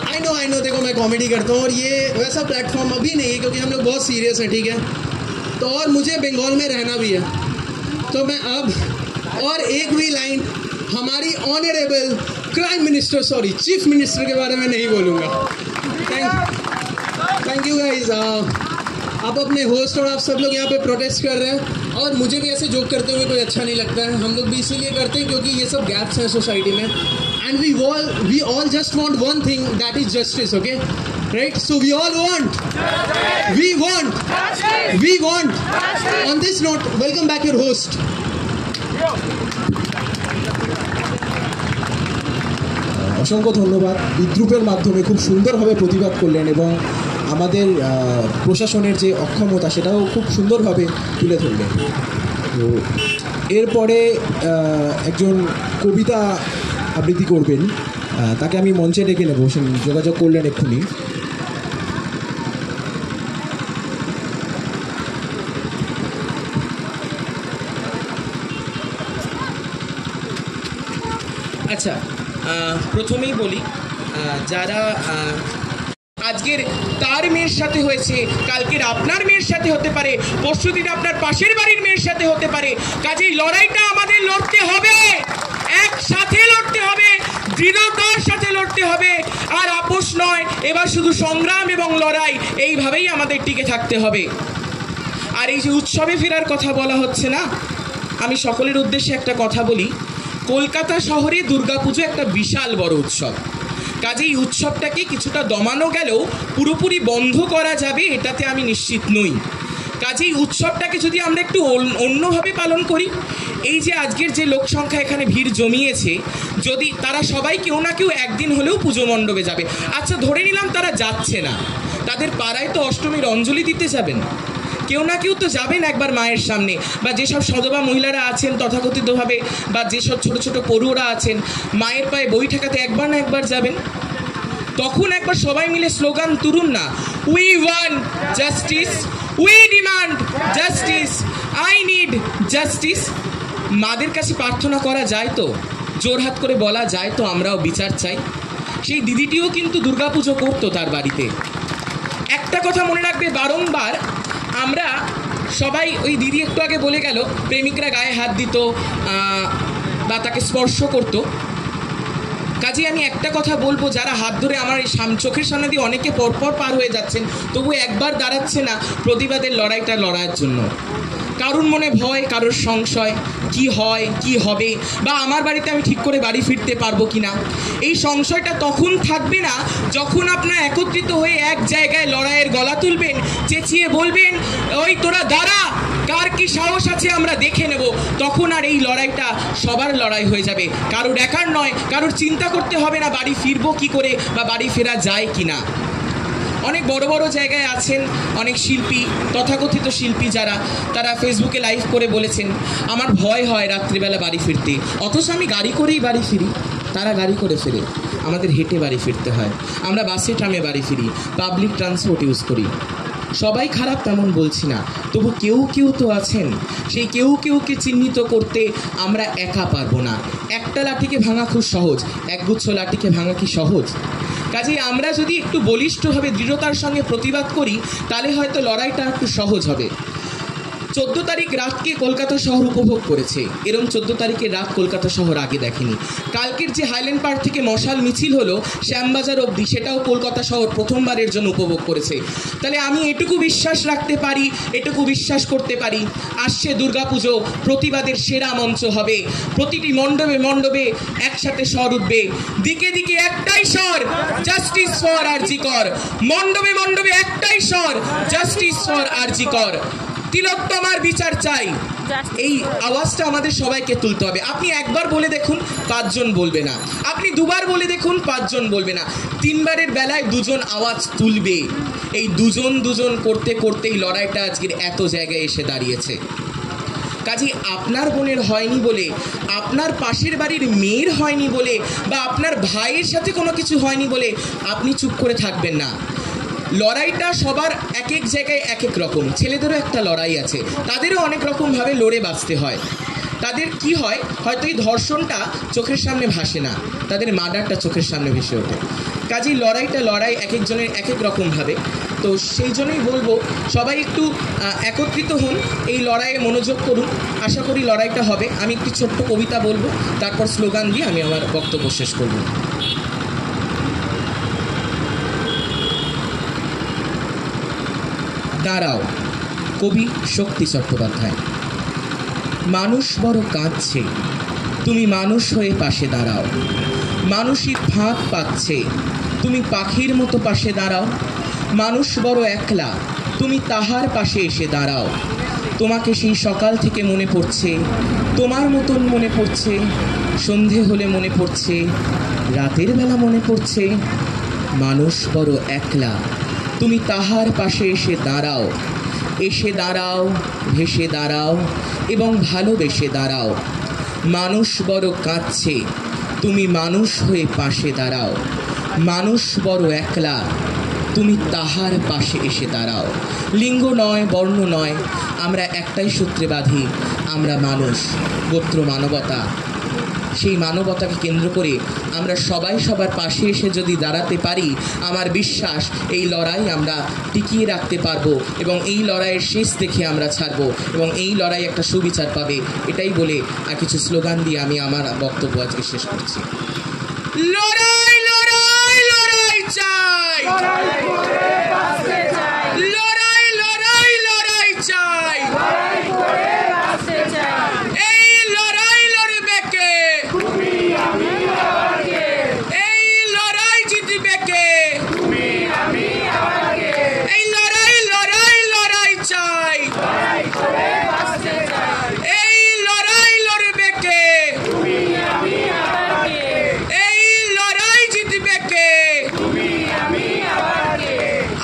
आई नो देखो मैं कॉमेडी करता हूँ और ये वैसा प्लेटफॉर्म अभी नहीं है क्योंकि हम लोग बहुत सीरियस हैं, ठीक है, तो और मुझे बंगाल में रहना भी है, तो मैं अब और एक भी लाइन हमारी ऑनरेबल चीफ मिनिस्टर के बारे में नहीं बोलूँगा। Thank you guys. आप अपने होस्ट और आप सब लोग यहाँ पे प्रोटेस्ट कर रहे हैं और मुझे भी ऐसे जोक करते हुए कोई अच्छा नहीं लगता है। हम लोग भी इसीलिए करते हैं क्योंकि ये सब गैप्स हैं सोसाइटी में, and we all just want one thing, that is justice, okay, right? So we want on this note, welcome back your host. অসংখ্য ধন্যবাদ। বিদ্রুপের মাধ্যমে খুব সুন্দরভাবে প্রতিবাদ করলেন এবং আমাদের প্রশাসনের যে অক্ষমতা সেটাও খুব সুন্দরভাবে তুলে ধরলেন। তো এরপরে একজন কবিতা আবৃত্তি করবেন, তাকে আমি মঞ্চে ডেকে নেব, সে যোগাযোগ করলেন এক্ষুনি। আচ্ছা, প্রথমেই বলি, যারা আজকের তার মেয়ের সাথে হয়েছে, কালকের আপনার মেয়ের সাথে হতে পারে, পরশুদিন আপনার পাশের বাড়ির মেয়ের সাথে হতে পারে, কাজেই লড়াইটা আমাদের লড়তে হবে, একসাথে লড়তে হবে, দৃঢ়তার সাথে লড়তে হবে, আর আপোষ নয়। এবার শুধু সংগ্রাম এবং লড়াই, এইভাবেই আমাদের টিকে থাকতে হবে। আর এই যে উৎসবে ফেরার কথা বলা হচ্ছে না, আমি সকলের উদ্দেশ্যে একটা কথা বলি, কলকাতা শহরে দুর্গাপুজো একটা বিশাল বড় উৎসব, কাজেই উৎসবটাকে কিছুটা দমানো গেলেও পুরোপুরি বন্ধ করা যাবে এটাতে আমি নিশ্চিত নই। কাজেই উৎসবটাকে যদি আমরা একটু অন্যভাবে পালন করি, এই যে আজকের যে লোক সংখ্যা এখানে ভিড় জমিয়েছে, যদি তারা সবাই কেউ না কেউ একদিন হলেও পুজো মণ্ডপে যাবে। আচ্ছা, ধরে নিলাম তারা যাচ্ছে না, তাদের পাড়ায় তো অষ্টমীর অঞ্জলি দিতে যাবেন, কেউ না কেউ তো যাবেন একবার মায়ের সামনে, বা যেসব সধবা মহিলারা আছেন তথাকথিতভাবে, বা যেসব ছোট ছোট পড়ুয়ারা আছেন মায়ের পায়ে বই ঠেকাতে একবার না একবার যাবেন। তখন একবার সবাই মিলে স্লোগান তুলুন না, we want justice, we demand justice, I need justice. মাদের কাছে প্রার্থনা করা যায় তো, জোরহাত করে বলা যায় তো আমরাও বিচার চাই। সেই দিদিটিও কিন্তু দুর্গাপুজো করতো তার বাড়িতে। একটা কথা মনে রাখবে, বারংবার আমরা সবাই, ওই দিদি একটু আগে বলে গেল, প্রেমিকরা গায়ে হাত দিত বা তাকে স্পর্শ করতো। কাজে আমি একটা কথা বলবো, যারা হাত ধরে আমার এই চোখের সামনে দিয়ে অনেকে পরপর পার হয়ে যাচ্ছেন, তবু একবার দাঁড়াচ্ছে না প্রতিবাদের লড়াইটা লড়াইয়ের জন্য। কারুর মনে ভয়, কারোর সংশয়, কি হয় কি হবে, বা আমার বাড়িতে আমি ঠিক করে বাড়ি ফিরতে পারবো কিনা, এই সংশয়টা তখন থাকবে না যখন আপনারা একত্রিত হয়ে এক জায়গায় লড়াইয়ের গলা তুলবেন, চেঁচিয়ে বলবেন, ওই তোরা দাঁড়া, কার কি সাহস আছে আমরা দেখে নেব। তখন আর এই লড়াইটা সবার লড়াই হয়ে যাবে, কারোর একার নয়। কারোর চিন্তা করতে হবে না বাড়ি ফিরবো কি করে বা বাড়ি ফেরা যায় কি না। অনেক বড় বড় জায়গায় আছেন অনেক শিল্পী, তথাকথিত শিল্পী যারা, তারা ফেসবুকে লাইভ করে বলেছেন, আমার ভয় হয় রাত্রিবেলা বাড়ি ফিরতে, অথচ আমি গাড়ি করেই বাড়ি ফিরি। তারা গাড়ি করে ফেরে, আমাদের হেঁটে বাড়ি ফিরতে হয়। আমরা বাসে ট্রামে বাড়ি ফিরি, পাবলিক ট্রান্সপোর্ট ইউজ করি। সবাই খারাপ তেমন বলছি না, তবু কেউ কেউ তো আছেন, সেই কেউ কেউকে চিহ্নিত করতে আমরা একা পারবো না। একটা লাঠিকে ভাঙা খুব সহজ, একগুচ্ছ লাঠিকে ভাঙা কি সহজ? কাজেই আমরা যদি একটু বলিষ্ঠভাবে দৃঢ়তার সঙ্গে প্রতিবাদ করি তাহলে হয়তো লড়াইটা একটু সহজ হবে। 14 তারিখ রাতকে কলকাতা শহর উপভোগ করেছে, এরম 14 তারিখের রাত কলকাতা শহর আগে দেখেনি। কালকের যে হাইল্যান্ড পার্ক থেকে মশাল মিছিল হলো শ্যামবাজার অবধি, সেটাও কলকাতা শহর প্রথমবারের জন্য উপভোগ করেছে। তাহলে আমি এটুকু বিশ্বাস রাখতে পারি, এটুকু বিশ্বাস করতে পারি, আসছে দুর্গাপুজো প্রতিবাদের সেরা মঞ্চ হবে। প্রতিটি মণ্ডপে মণ্ডপে একসাথে স্বর উঠবে, দিকে দিকে একটাই স্বর, জাস্টিস ফর আরজি কর। মণ্ডপে মণ্ডপে একটাই স্বর, জাস্টিস ফর আরজি কর। তিলোত্তমার বিচার চাই। এই আওয়াজটা আমাদের সবাইকে তুলতে হবে। আপনি একবার বলে দেখুন, 5 জন বলবে না। আপনি দুবার বলে দেখুন, 5 জন বলবে না। 3বারের বেলায় 2 জন আওয়াজ তুলবে। এই 2 জন করতে করতেই লড়াইটা আজকের এত জায়গায় এসে দাঁড়িয়েছে। কাজে আপনার বোনের হয়নি বলে, আপনার পাশের বাড়ির মেয়ের হয়নি বলে, বা আপনার ভাইয়ের সাথে কোনো কিছু হয়নি বলে আপনি চুপ করে থাকবেন না। লড়াইটা সবার এক এক জায়গায় এক এক রকম। ছেলেদেরও একটা লড়াই আছে, তাদেরও অনেক রকমভাবে লড়ে বাঁচতে হয়। তাদের কি হয়, হয়তো এই ধর্ষণটা চোখের সামনে ভাসে না, তাদের মার্ডারটা চোখের সামনে ভেসে ওঠে। কাজেই লড়াই এক একজনের এক এক রকমভাবে। তো সেই জন্যই বলবো সবাই একটু একত্রিত হন, এই লড়াইয়ে মনোযোগ করুন। আশা করি লড়াইটা হবে। আমি একটি ছোট্ট কবিতা বলবো, তারপর স্লোগান দিয়ে আমি আমার বক্তব্য শেষ করব। দাঁড়াও, কবি শক্তি চট্টোপাধ্যায়। মানুষ বড় কাঁদছে, তুমি মানুষ হয়ে পাশে দাঁড়াও। মানুষই ফাঁক পাচ্ছে, তুমি পাখির মতো পাশে দাঁড়াও। মানুষ বড় একলা, তুমি তাহার পাশে এসে দাঁড়াও। তোমাকে সেই সকাল থেকে মনে পড়ছে, তোমার মতন মনে পড়ছে। সন্ধে হলে মনে পড়ছে, রাতের বেলা মনে পড়ছে। মানুষ বড় একলা, তুমি তাহার পাশে এসে দাঁড়াও। এসে দাঁড়াও, ভেসে দাঁড়াও এবং ভালোবেসে দাঁড়াও। মানুষ বড় কাঁদছে, তুমি মানুষ হয়ে পাশে দাঁড়াও। মানুষ বড় একলা, তুমি তাহার পাশে এসে দাঁড়াও। লিঙ্গ নয়, বর্ণ নয়, আমরা একটাই সূত্রে বাঁধি, আমরা মানুষ, গোত্র মানবতা। সেই মানবতাকে কেন্দ্র করে আমরা সবাই সবার পাশে এসে যদি দাঁড়াতে পারি, আমার বিশ্বাস এই লড়াই আমরা টিকিয়ে রাখতে পারবো এবং এই লড়াইয়ের শেষ দেখে আমরা ছাড়বো এবং এই লড়াই একটা সুবিচার পাবে। এটাই বলে আর কিছু স্লোগান দিয়ে আমি আমার বক্তব্য আজকে শেষ করছি। লড়াই লড়াই লড়াই চাই, লড়াই লড়াই লড়াই চাই। এই লড়াই লড়বে কে? এই লড়াই জিতবে কে? এই লড়াই লড়াই লড়াই চাই। এই লড়াই লড়বে কে? এই লড়াই জিতবে কে?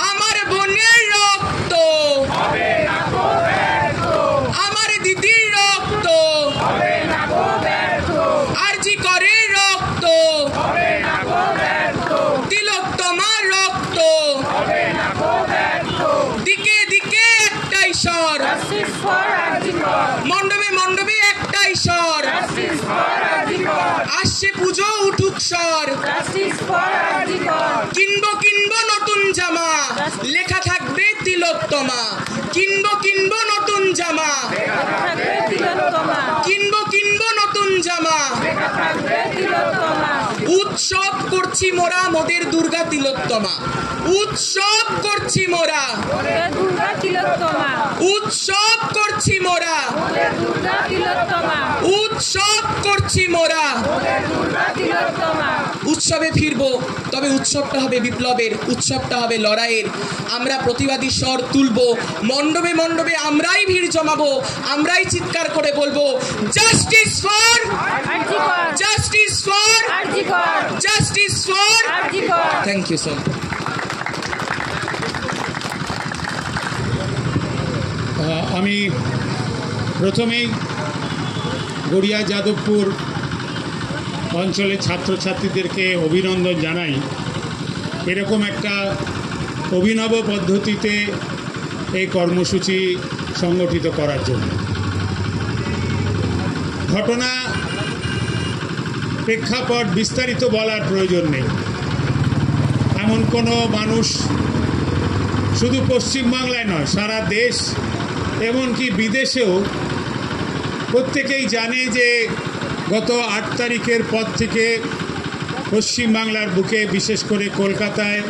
আমার বোনের রক্ত, আমার দিদির রক্ত, আরজি করে রক্ত, তিলোত্তমার রক্ত, দিকে দিকে একটাই স্বর, মণ্ডপে মণ্ডপে একটাই স্বর। আসছে পুজো, উঠুক স্বর। কিনবো কিনবো নতুন জামা, লেখা থাকবে তিলোত্তমা। কিনবো কিনবো নতুন জামা, কিনবো কিনবো নতুন জামা। উৎসব করছি মোরা মোদের দুর্গা তিলোত্তমা। উৎসব করছি মোরা, উৎসব করছি মোরা, উৎসব করছি মোরা। উৎসবে ফিরবো, তবে উৎসবটা হবে বিপ্লবের, উৎসবটা হবে লড়াইয়ের। আমরা প্রতিবাদী স্বর তুলবো, মণ্ডপে মণ্ডপে আমরাই ভিড় জমাবো, আমরাই চিৎকার করে বলবো justice for, justice for, justice for. Thank you so much. আমি প্রথমেই গড়িয়া যাদবপুর অঞ্চলের ছাত্রছাত্রীদেরকে অভিনন্দন জানাই এরকম একটা অভিনব পদ্ধতিতে এই কর্মসূচি সংগঠিত করার জন্য। ঘটনা প্রেক্ষাপট বিস্তারিত বলার প্রয়োজন নেই। এমন কোনো মানুষ শুধু পশ্চিমবাংলায় নয়, সারা দেশ এমনকি বিদেশেও প্রত্যেকেই জানে যে গত 8 তারিখের পর থেকে পশ্চিমবাংলার বুকে, বিশেষ করে কলকাতায়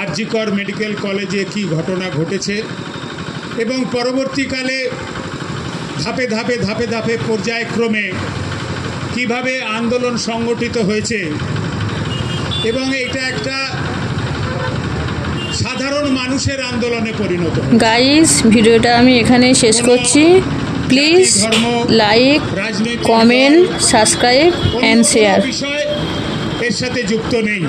আরজিকর মেডিকেল কলেজে কি ঘটনা ঘটেছে এবং পরবর্তীকালে ধাপে ধাপে ধাপে ধাপে পর্যায়ক্রমে কিভাবে আন্দোলন সংগঠিত হয়েছে এবং এটা একটা সাধারণ মানুষের আন্দোলনে পরিণত। গাইস, ভিডিওটা আমি এখানেই শেষ করছি। Please like, comment, subscribe and share. বিষয় এর সাথে যুক্ত নেই।